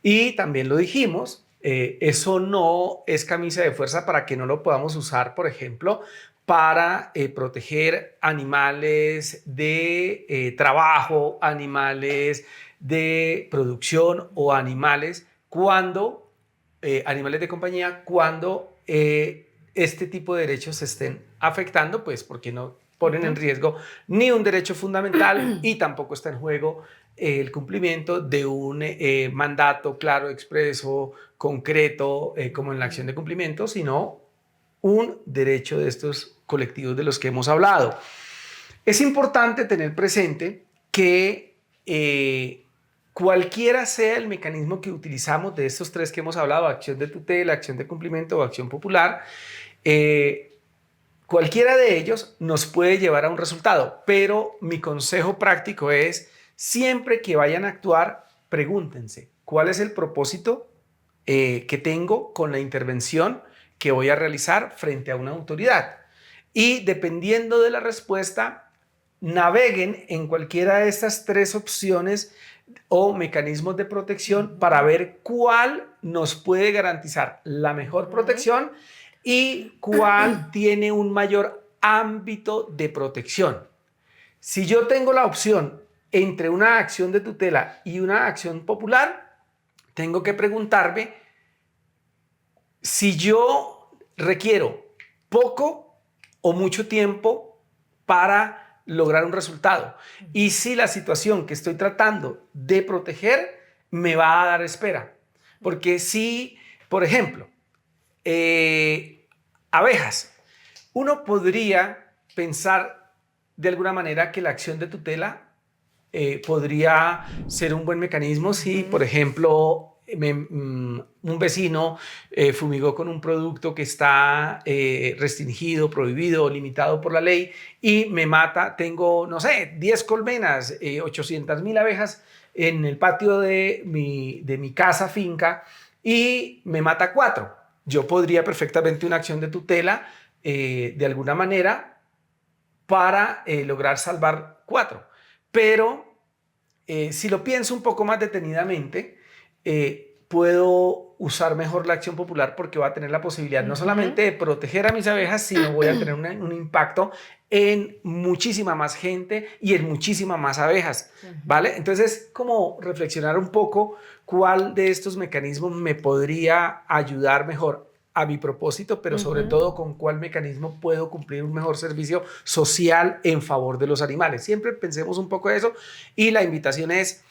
Y también lo dijimos, eso no es camisa de fuerza para que no lo podamos usar, por ejemplo, para proteger animales de trabajo, animales de producción o animales de compañía cuando este tipo de derechos se estén afectando, pues porque no ponen en riesgo ni un derecho fundamental y tampoco está en juego el cumplimiento de un mandato claro, expreso, concreto, como en la acción de cumplimiento, sino un derecho de estos colectivos de los que hemos hablado. Es importante tener presente que cualquiera sea el mecanismo que utilizamos de estos tres que hemos hablado, acción de tutela, acción de cumplimiento o acción popular, cualquiera de ellos nos puede llevar a un resultado, pero mi consejo práctico es, siempre que vayan a actuar, pregúntense, ¿cuál es el propósito que tengo con la intervención que voy a realizar frente a una autoridad? Y dependiendo de la respuesta, naveguen en cualquiera de estas tres opciones o mecanismos de protección para ver cuál nos puede garantizar la mejor protección y cuál tiene un mayor ámbito de protección. Si yo tengo la opción entre una acción de tutela y una acción popular, tengo que preguntarme si yo requiero poco o mucho tiempo para lograr un resultado y si la situación que estoy tratando de proteger me va a dar espera. Porque si, por ejemplo, abejas, uno podría pensar de alguna manera que la acción de tutela podría ser un buen mecanismo si, por ejemplo, un vecino fumigó con un producto que está restringido, prohibido, limitado por la ley y me mata. Tengo, no sé, 10 colmenas, 800,000 abejas en el patio de mi casa, finca, y me mata 4. Yo podría perfectamente una acción de tutela de alguna manera para lograr salvar 4. Pero si lo pienso un poco más detenidamente, puedo usar mejor la acción popular porque va a tener la posibilidad no solamente de proteger a mis abejas, sino voy a tener un impacto en muchísima más gente y en muchísimas más abejas, ¿vale? Entonces, como reflexionar un poco cuál de estos mecanismos me podría ayudar mejor a mi propósito, pero sobre todo con cuál mecanismo puedo cumplir un mejor servicio social en favor de los animales. Siempre pensemos un poco eso y la invitación es,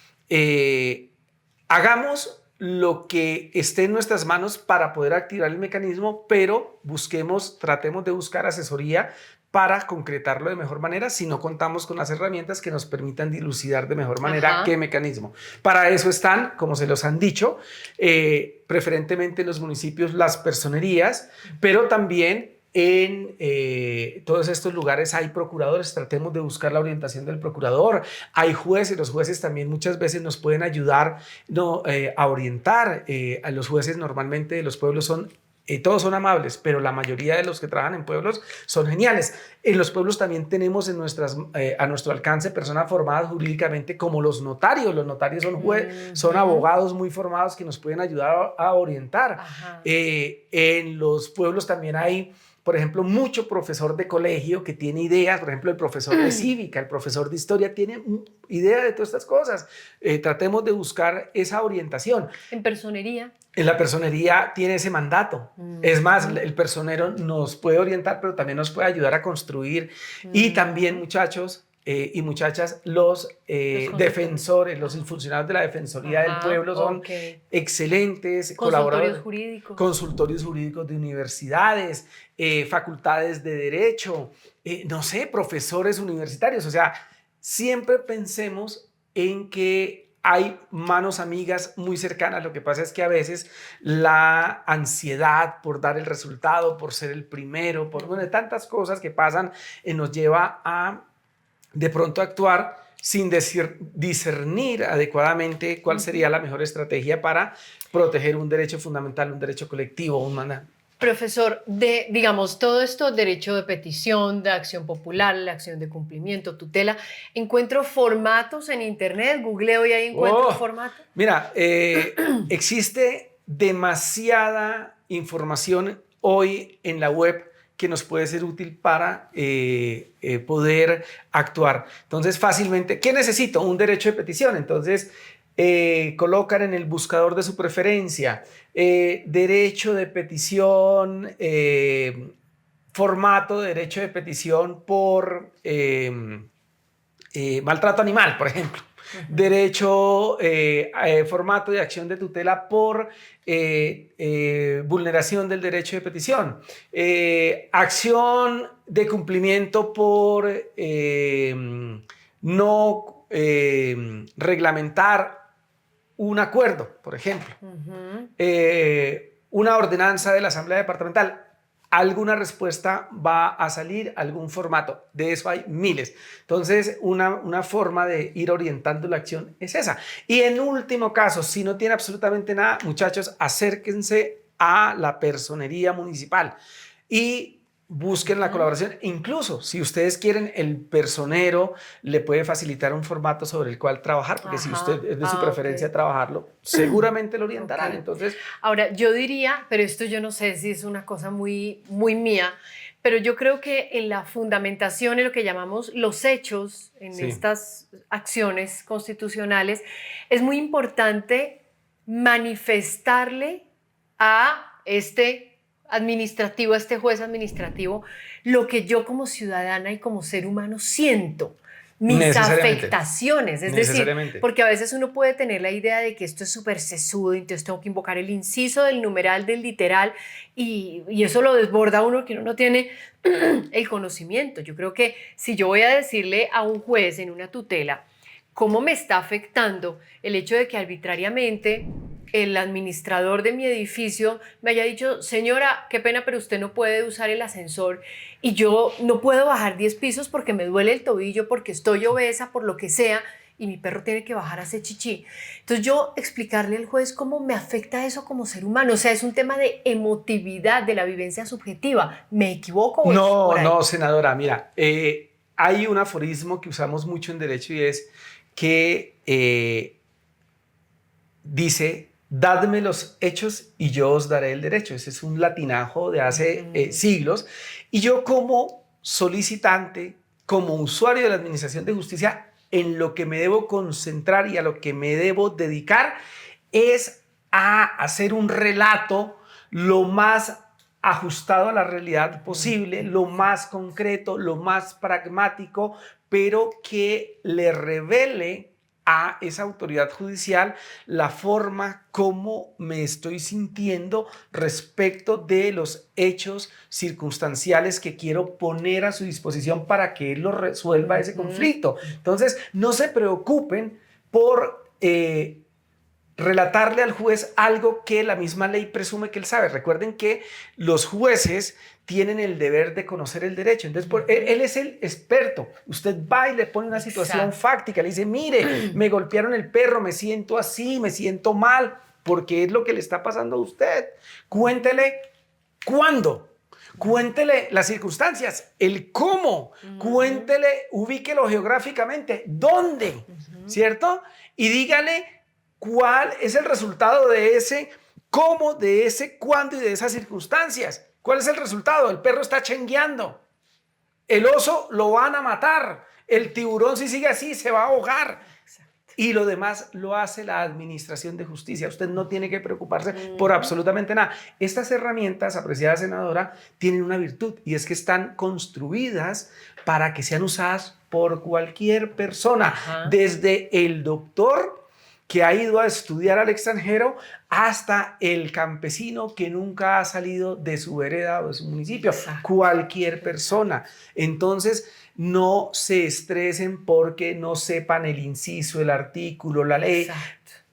hagamos lo que esté en nuestras manos para poder activar el mecanismo, pero tratemos de buscar asesoría para concretarlo de mejor manera si no contamos con las herramientas que nos permitan dilucidar de mejor manera qué mecanismo. Para eso están, como se los han dicho, preferentemente en los municipios las personerías, pero también en todos estos lugares hay procuradores. Tratemos de buscar la orientación del procurador. Hay jueces, los jueces también muchas veces nos pueden ayudar a orientar. A los jueces normalmente de los pueblos todos son amables, pero la mayoría de los que trabajan en pueblos son geniales. En los pueblos también tenemos a nuestro alcance personas formadas jurídicamente como los notarios. Los notarios son abogados muy formados que nos pueden ayudar a orientar. En los pueblos también hay, por ejemplo, mucho profesor de colegio que tiene ideas. Por ejemplo, el profesor de cívica, el profesor de historia tiene idea de todas estas cosas. Tratemos de buscar esa orientación. En personería. En la personería tiene ese mandato. Es más, el personero nos puede orientar, pero también nos puede ayudar a construir. Y también, muchachos y muchachas, los defensores, los funcionarios de la Defensoría del Pueblo son excelentes colaboradores. Consultorios jurídicos de universidades, facultades de derecho, no sé, profesores universitarios. O sea, siempre pensemos en que hay manos amigas muy cercanas. Lo que pasa es que a veces la ansiedad por dar el resultado, por ser el primero, por tantas cosas que pasan, nos lleva a de pronto actuar sin discernir adecuadamente cuál sería la mejor estrategia para proteger un derecho fundamental, un derecho colectivo, un mandato. Profesor, digamos, todo esto, derecho de petición, de acción popular, la acción de cumplimiento, tutela, encuentro formatos en internet, googleo y ahí encuentro formatos. Mira, existe demasiada información hoy en la web que nos puede ser útil para poder actuar. Entonces, fácilmente, ¿qué necesito? Un derecho de petición. Entonces, colocan en el buscador de su preferencia derecho de petición, formato de derecho de petición por maltrato animal, por ejemplo. Derecho, formato de acción de tutela por vulneración del derecho de petición. Acción de cumplimiento por no reglamentar un acuerdo, por ejemplo. Una ordenanza de la Asamblea Departamental. Alguna respuesta va a salir, algún formato. De eso hay miles. Entonces, una forma de ir orientando la acción es esa. Y en último caso, si no tiene absolutamente nada, muchachos, acérquense a la personería municipal y busquen la colaboración. Incluso si ustedes quieren, el personero le puede facilitar un formato sobre el cual trabajar, porque si usted es de su preferencia trabajarlo, seguramente lo orientarán. Entonces, ahora, yo diría, pero esto yo no sé si es una cosa muy, muy mía, pero yo creo que en la fundamentación, en lo que llamamos los hechos, en estas acciones constitucionales, es muy importante manifestarle a este administrativo, a este juez administrativo, lo que yo como ciudadana y como ser humano siento, mis afectaciones, es decir, porque a veces uno puede tener la idea de que esto es súper sesudo, entonces tengo que invocar el inciso del numeral del literal y eso lo desborda a uno que uno no tiene el conocimiento. Yo creo que si yo voy a decirle a un juez en una tutela cómo me está afectando el hecho de que arbitrariamente el administrador de mi edificio me haya dicho, señora, qué pena, pero usted no puede usar el ascensor y yo no puedo bajar 10 pisos porque me duele el tobillo, porque estoy obesa, por lo que sea, y mi perro tiene que bajar a hacer chichi. Entonces yo explicarle al juez cómo me afecta eso como ser humano, o sea, es un tema de emotividad, de la vivencia subjetiva. ¿Me equivoco? No, senadora, mira, hay un aforismo que usamos mucho en derecho y es que dice: dadme los hechos y yo os daré el derecho. Ese es un latinajo de hace siglos. Y yo como solicitante, como usuario de la Administración de Justicia, en lo que me debo concentrar y a lo que me debo dedicar es a hacer un relato lo más ajustado a la realidad posible, lo más concreto, lo más pragmático, pero que le revele a esa autoridad judicial la forma como me estoy sintiendo respecto de los hechos circunstanciales que quiero poner a su disposición para que él lo resuelva ese conflicto. Entonces, no se preocupen por relatarle al juez algo que la misma ley presume que él sabe. Recuerden que los jueces tienen el deber de conocer el derecho. Entonces, él es el experto. Usted va y le pone una situación fáctica, le dice, mire, me golpearon el perro, me siento así, me siento mal, porque es lo que le está pasando a usted. Cuéntele cuándo. Cuéntele las circunstancias, el cómo, cuéntele, ubíquelo geográficamente, dónde, ¿cierto? Y dígale cuál es el resultado de ese cómo, de ese cuándo y de esas circunstancias. ¿Cuál es el resultado? El perro está chengueando. El oso lo van a matar. El tiburón, si sigue así, se va a ahogar. Y lo demás lo hace la Administración de Justicia. Usted no tiene que preocuparse por absolutamente nada. Estas herramientas, apreciada senadora, tienen una virtud y es que están construidas para que sean usadas por cualquier persona, desde el doctor que ha ido a estudiar al extranjero hasta el campesino que nunca ha salido de su vereda o de su municipio. Cualquier persona. Entonces, no se estresen porque no sepan el inciso, el artículo, la ley.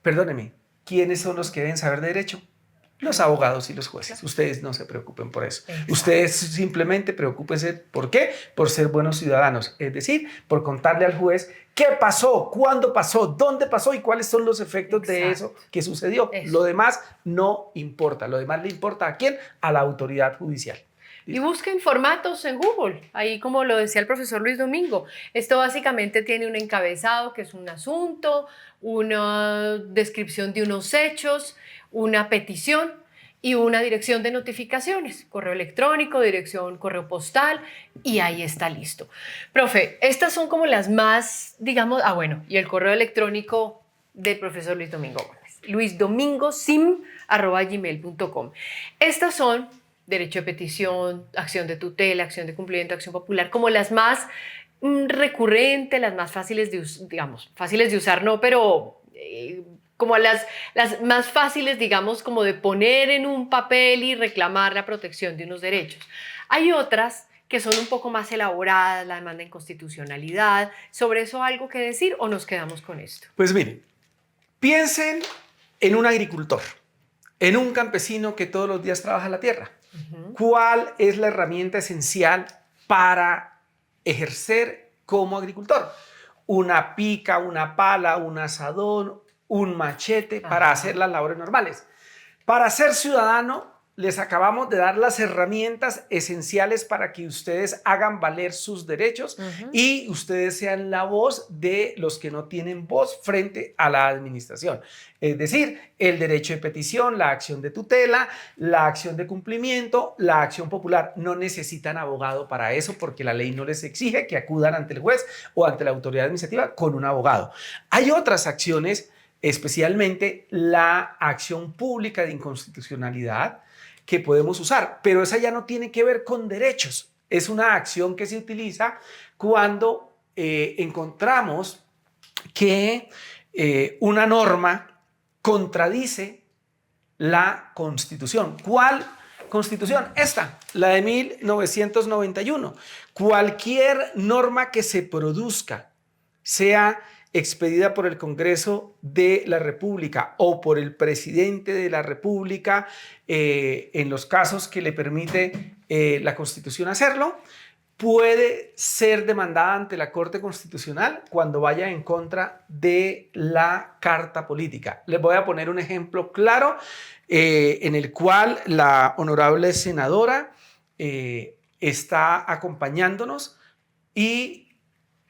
Perdóneme, ¿quiénes son los que deben saber de derecho? Los abogados y los jueces. Ustedes no se preocupen por eso. Ustedes simplemente preocúpense, ¿por qué? Por ser buenos ciudadanos. Es decir, por contarle al juez qué pasó, cuándo pasó, dónde pasó y cuáles son los efectos de eso que sucedió. Lo demás no importa. Lo demás le importa ¿a quién? A la autoridad judicial. Y busquen formatos en Google, ahí como lo decía el profesor Luis Domingo. Esto básicamente tiene un encabezado que es un asunto, una descripción de unos hechos, una petición y una dirección de notificaciones, correo electrónico, dirección, correo postal, y ahí está listo. Profe, estas son como las más, digamos, bueno, y el correo electrónico del profesor Luis Domingo Gómez. luisdomingosim@gmail.com. Estas son derecho de petición, acción de tutela, acción de cumplimiento, acción popular, como las más recurrentes, las más fáciles de usar, digamos, fáciles de usar no, pero como las más fáciles, digamos, como de poner en un papel y reclamar la protección de unos derechos. Hay otras que son un poco más elaboradas, la demanda de inconstitucionalidad. ¿Sobre eso algo que decir o nos quedamos con esto? Pues miren, piensen en un agricultor, en un campesino que todos los días trabaja la tierra. ¿Cuál es la herramienta esencial para ejercer como agricultor? Una pica, una pala, un asadón, un machete para hacer las labores normales. Para ser ciudadano, les acabamos de dar las herramientas esenciales para que ustedes hagan valer sus derechos y ustedes sean la voz de los que no tienen voz frente a la administración. Es decir, el derecho de petición, la acción de tutela, la acción de cumplimiento, la acción popular. No necesitan abogado para eso porque la ley no les exige que acudan ante el juez o ante la autoridad administrativa con un abogado. Hay otras acciones, especialmente la acción pública de inconstitucionalidad, que podemos usar, pero esa ya no tiene que ver con derechos. Es una acción que se utiliza cuando encontramos que una norma contradice la Constitución. ¿Cuál Constitución? Esta, la de 1991. Cualquier norma que se produzca, sea expedida por el Congreso de la República o por el presidente de la República, en los casos que le permite la Constitución hacerlo, puede ser demandada ante la Corte Constitucional cuando vaya en contra de la Carta Política. Les voy a poner un ejemplo claro en el cual la honorable senadora está acompañándonos y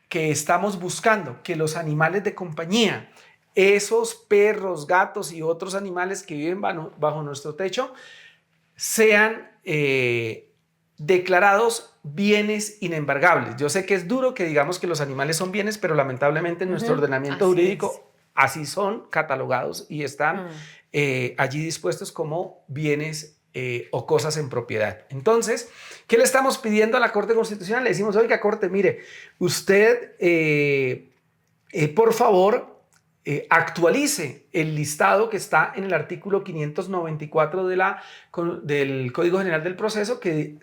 que estamos buscando que los animales de compañía, esos perros, gatos y otros animales que viven bajo nuestro techo, sean declarados bienes inembargables. Yo sé que es duro que digamos que los animales son bienes, pero lamentablemente en nuestro ordenamiento jurídico así son catalogados y están allí dispuestos como bienes o cosas en propiedad. Entonces, ¿qué le estamos pidiendo a la Corte Constitucional? Le decimos, oiga, Corte, mire, usted, por favor, actualice el listado que está en el artículo 594 del Código General del Proceso que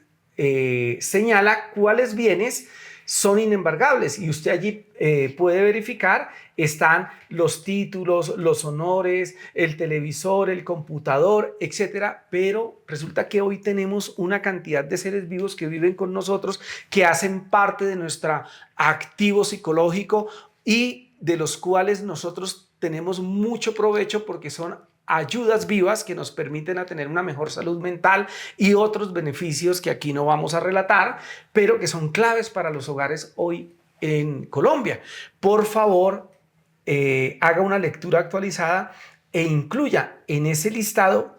señala cuáles bienes son inembargables y usted allí puede verificar, están los títulos, los honores, el televisor, el computador, etcétera, pero resulta que hoy tenemos una cantidad de seres vivos que viven con nosotros, que hacen parte de nuestro activo psicológico y de los cuales nosotros tenemos mucho provecho porque son ayudas vivas que nos permiten a tener una mejor salud mental y otros beneficios que aquí no vamos a relatar, pero que son claves para los hogares hoy en Colombia. Por favor, haga una lectura actualizada e incluya en ese listado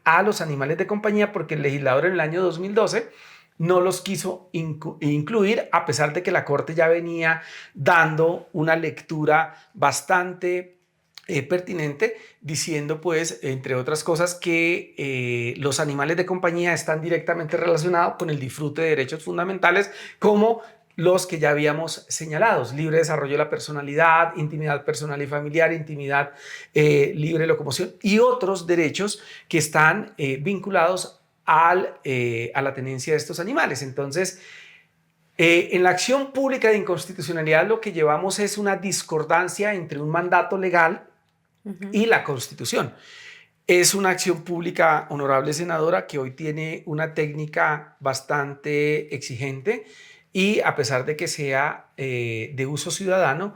a los animales de compañía, porque el legislador en el año 2012 no los quiso incluir, a pesar de que la Corte ya venía dando una lectura bastante pertinente, diciendo pues, entre otras cosas, que los animales de compañía están directamente relacionados con el disfrute de derechos fundamentales como los que ya habíamos señalado: libre desarrollo de la personalidad, intimidad personal y familiar, intimidad, libre locomoción y otros derechos que están vinculados a la tenencia de estos animales. Entonces, en la acción pública de inconstitucionalidad lo que llevamos es una discordancia entre un mandato legal y la Constitución. Es una acción pública, honorable senadora, que hoy tiene una técnica bastante exigente y a pesar de que sea de uso ciudadano,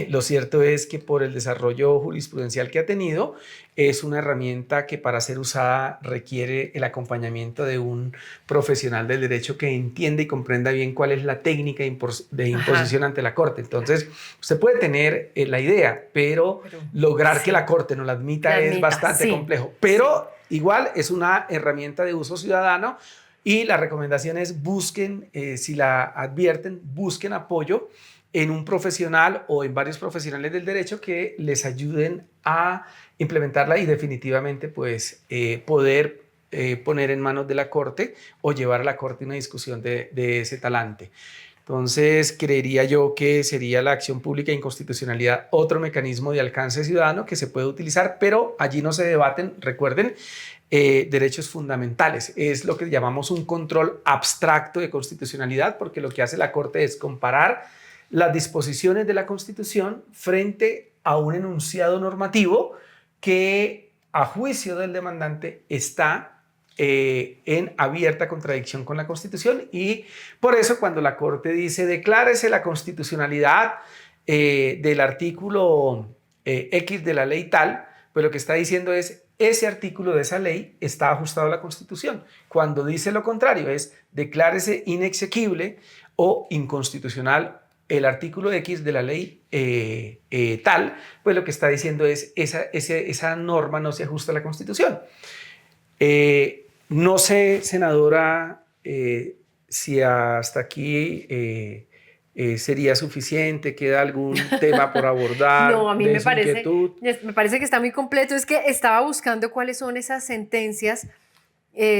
lo cierto es que por el desarrollo jurisprudencial que ha tenido, es una herramienta que para ser usada requiere el acompañamiento de un profesional del derecho que entienda y comprenda bien cuál es la técnica de imposición ante la Corte. Entonces, usted puede tener la idea, pero lograr que la Corte no la admita es bastante complejo. Pero igual es una herramienta de uso ciudadano y la recomendación es busquen, si la advierten, busquen apoyo en un profesional o en varios profesionales del derecho que les ayuden a implementarla y definitivamente pues poder poner en manos de la Corte o llevar a la Corte una discusión de ese talante. Entonces, creería yo que sería la acción pública e inconstitucionalidad otro mecanismo de alcance ciudadano que se puede utilizar, pero allí no se debaten, recuerden, derechos fundamentales. Es lo que llamamos un control abstracto de constitucionalidad, porque lo que hace la Corte es comparar las disposiciones de la Constitución frente a un enunciado normativo que, a juicio del demandante, está en abierta contradicción con la Constitución, y por eso cuando la Corte dice declárese la constitucionalidad del artículo X de la ley tal, pues lo que está diciendo es ese artículo de esa ley está ajustado a la Constitución. Cuando dice lo contrario es declárese inexequible o inconstitucional el artículo X de la ley tal, pues lo que está diciendo es esa norma no se ajusta a la Constitución. No sé, senadora, si hasta aquí sería suficiente, queda algún tema por abordar. No, a mí me parece que está muy completo. Es que estaba buscando cuáles son esas sentencias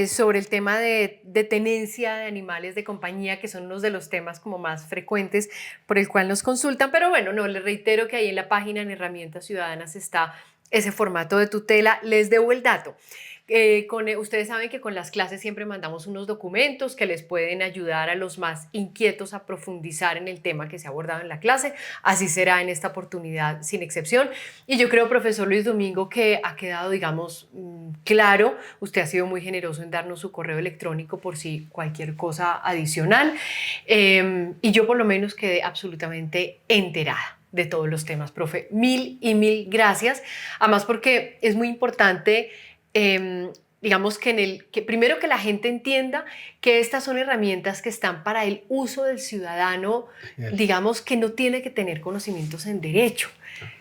sobre el tema de tenencia de animales de compañía, que son unos de los temas como más frecuentes por el cual nos consultan, pero bueno, no, les reitero que ahí en la página en Herramientas Ciudadanas está ese formato de tutela. Les debo el dato. Ustedes saben que con las clases siempre mandamos unos documentos que les pueden ayudar a los más inquietos a profundizar en el tema que se ha abordado en la clase. Así será en esta oportunidad sin excepción. Y yo creo, profesor Luis Domingo, que ha quedado, digamos, claro. Usted ha sido muy generoso en darnos su correo electrónico por si cualquier cosa adicional. Y yo por lo menos quedé absolutamente enterada de todos los temas, profe. Mil y mil gracias. Además, porque es muy importante digamos que primero que la gente entienda que estas son herramientas que están para el uso del ciudadano, digamos que no tiene que tener conocimientos en derecho,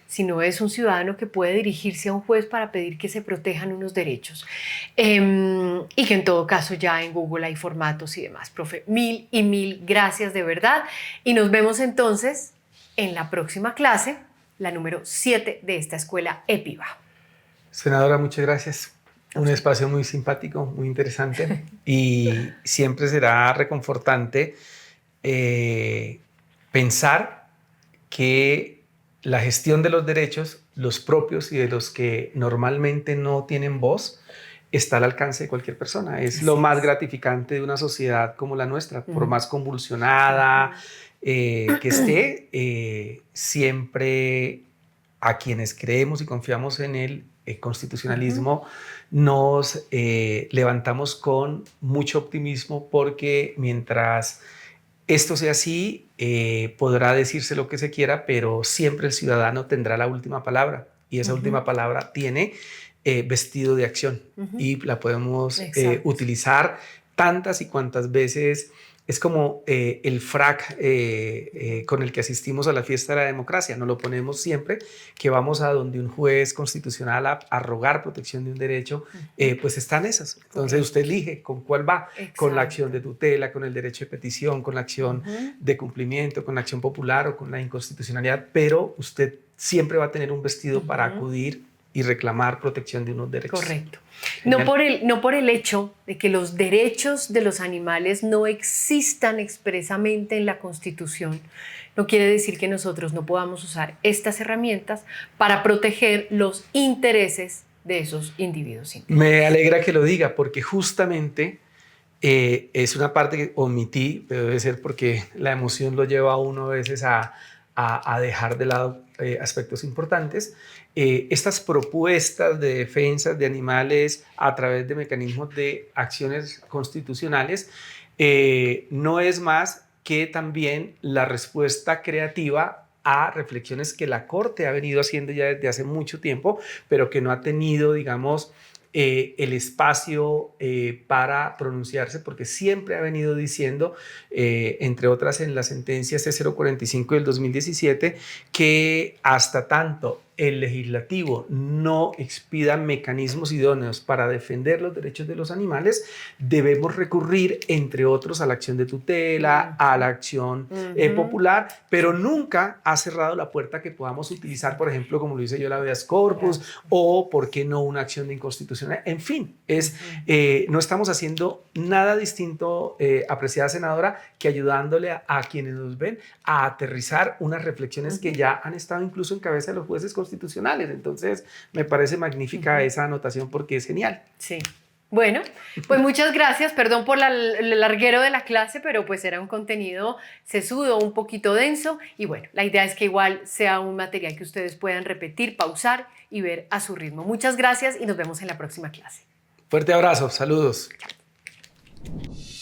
sino es un ciudadano que puede dirigirse a un juez para pedir que se protejan unos derechos, y que en todo caso ya en Google hay formatos y demás. Profe, mil y mil gracias de verdad, y nos vemos entonces en la próxima clase, la número 7 de esta escuela EPIBA. Senadora, muchas gracias. Un espacio muy simpático, muy interesante, y siempre será reconfortante pensar que la gestión de los derechos, los propios y de los que normalmente no tienen voz, está al alcance de cualquier persona. Es lo más gratificante de una sociedad como la nuestra, por más convulsionada que esté, siempre a quienes creemos y confiamos en el constitucionalismo nos levantamos con mucho optimismo, porque mientras esto sea así, podrá decirse lo que se quiera, pero siempre el ciudadano tendrá la última palabra, y esa última palabra tiene vestido de acción, y la podemos utilizar tantas y cuantas veces. Es como el frac con el que asistimos a la fiesta de la democracia. Nos lo ponemos siempre que vamos a donde un juez constitucional a rogar protección de un derecho, pues están esas. Entonces usted elige con cuál va, con la acción de tutela, con el derecho de petición, con la acción de cumplimiento, con la acción popular o con la inconstitucionalidad, pero usted siempre va a tener un vestido para acudir y reclamar protección de unos derechos. Correcto. No por el hecho de que los derechos de los animales no existan expresamente en la Constitución, no quiere decir que nosotros no podamos usar estas herramientas para proteger los intereses de esos individuos. Me alegra que lo diga, porque justamente es una parte que omití, pero debe ser porque la emoción lo lleva a uno a veces a dejar de lado aspectos importantes. Estas propuestas de defensa de animales a través de mecanismos de acciones constitucionales no es más que también la respuesta creativa a reflexiones que la Corte ha venido haciendo ya desde hace mucho tiempo, pero que no ha tenido, digamos, el espacio para pronunciarse, porque siempre ha venido diciendo, entre otras en la sentencia C045 del 2017, que hasta tanto el legislativo no expida mecanismos idóneos para defender los derechos de los animales, debemos recurrir, entre otros, a la acción de tutela, a la acción popular, pero nunca ha cerrado la puerta que podamos utilizar, por ejemplo, como lo hice yo, la habeas corpus, o, ¿por qué no, una acción de inconstitucionalidad? En fin, no estamos haciendo nada distinto, apreciada senadora, que ayudándole a quienes nos ven a aterrizar unas reflexiones que ya han estado incluso en cabeza de los jueces constitucionales. Entonces, me parece magnífica esa anotación porque es genial. Sí. Bueno, pues muchas gracias. Perdón por el larguero de la clase, pero pues era un contenido sesudo, un poquito denso. Y bueno, la idea es que igual sea un material que ustedes puedan repetir, pausar y ver a su ritmo. Muchas gracias y nos vemos en la próxima clase. Fuerte abrazo. Saludos. Chao.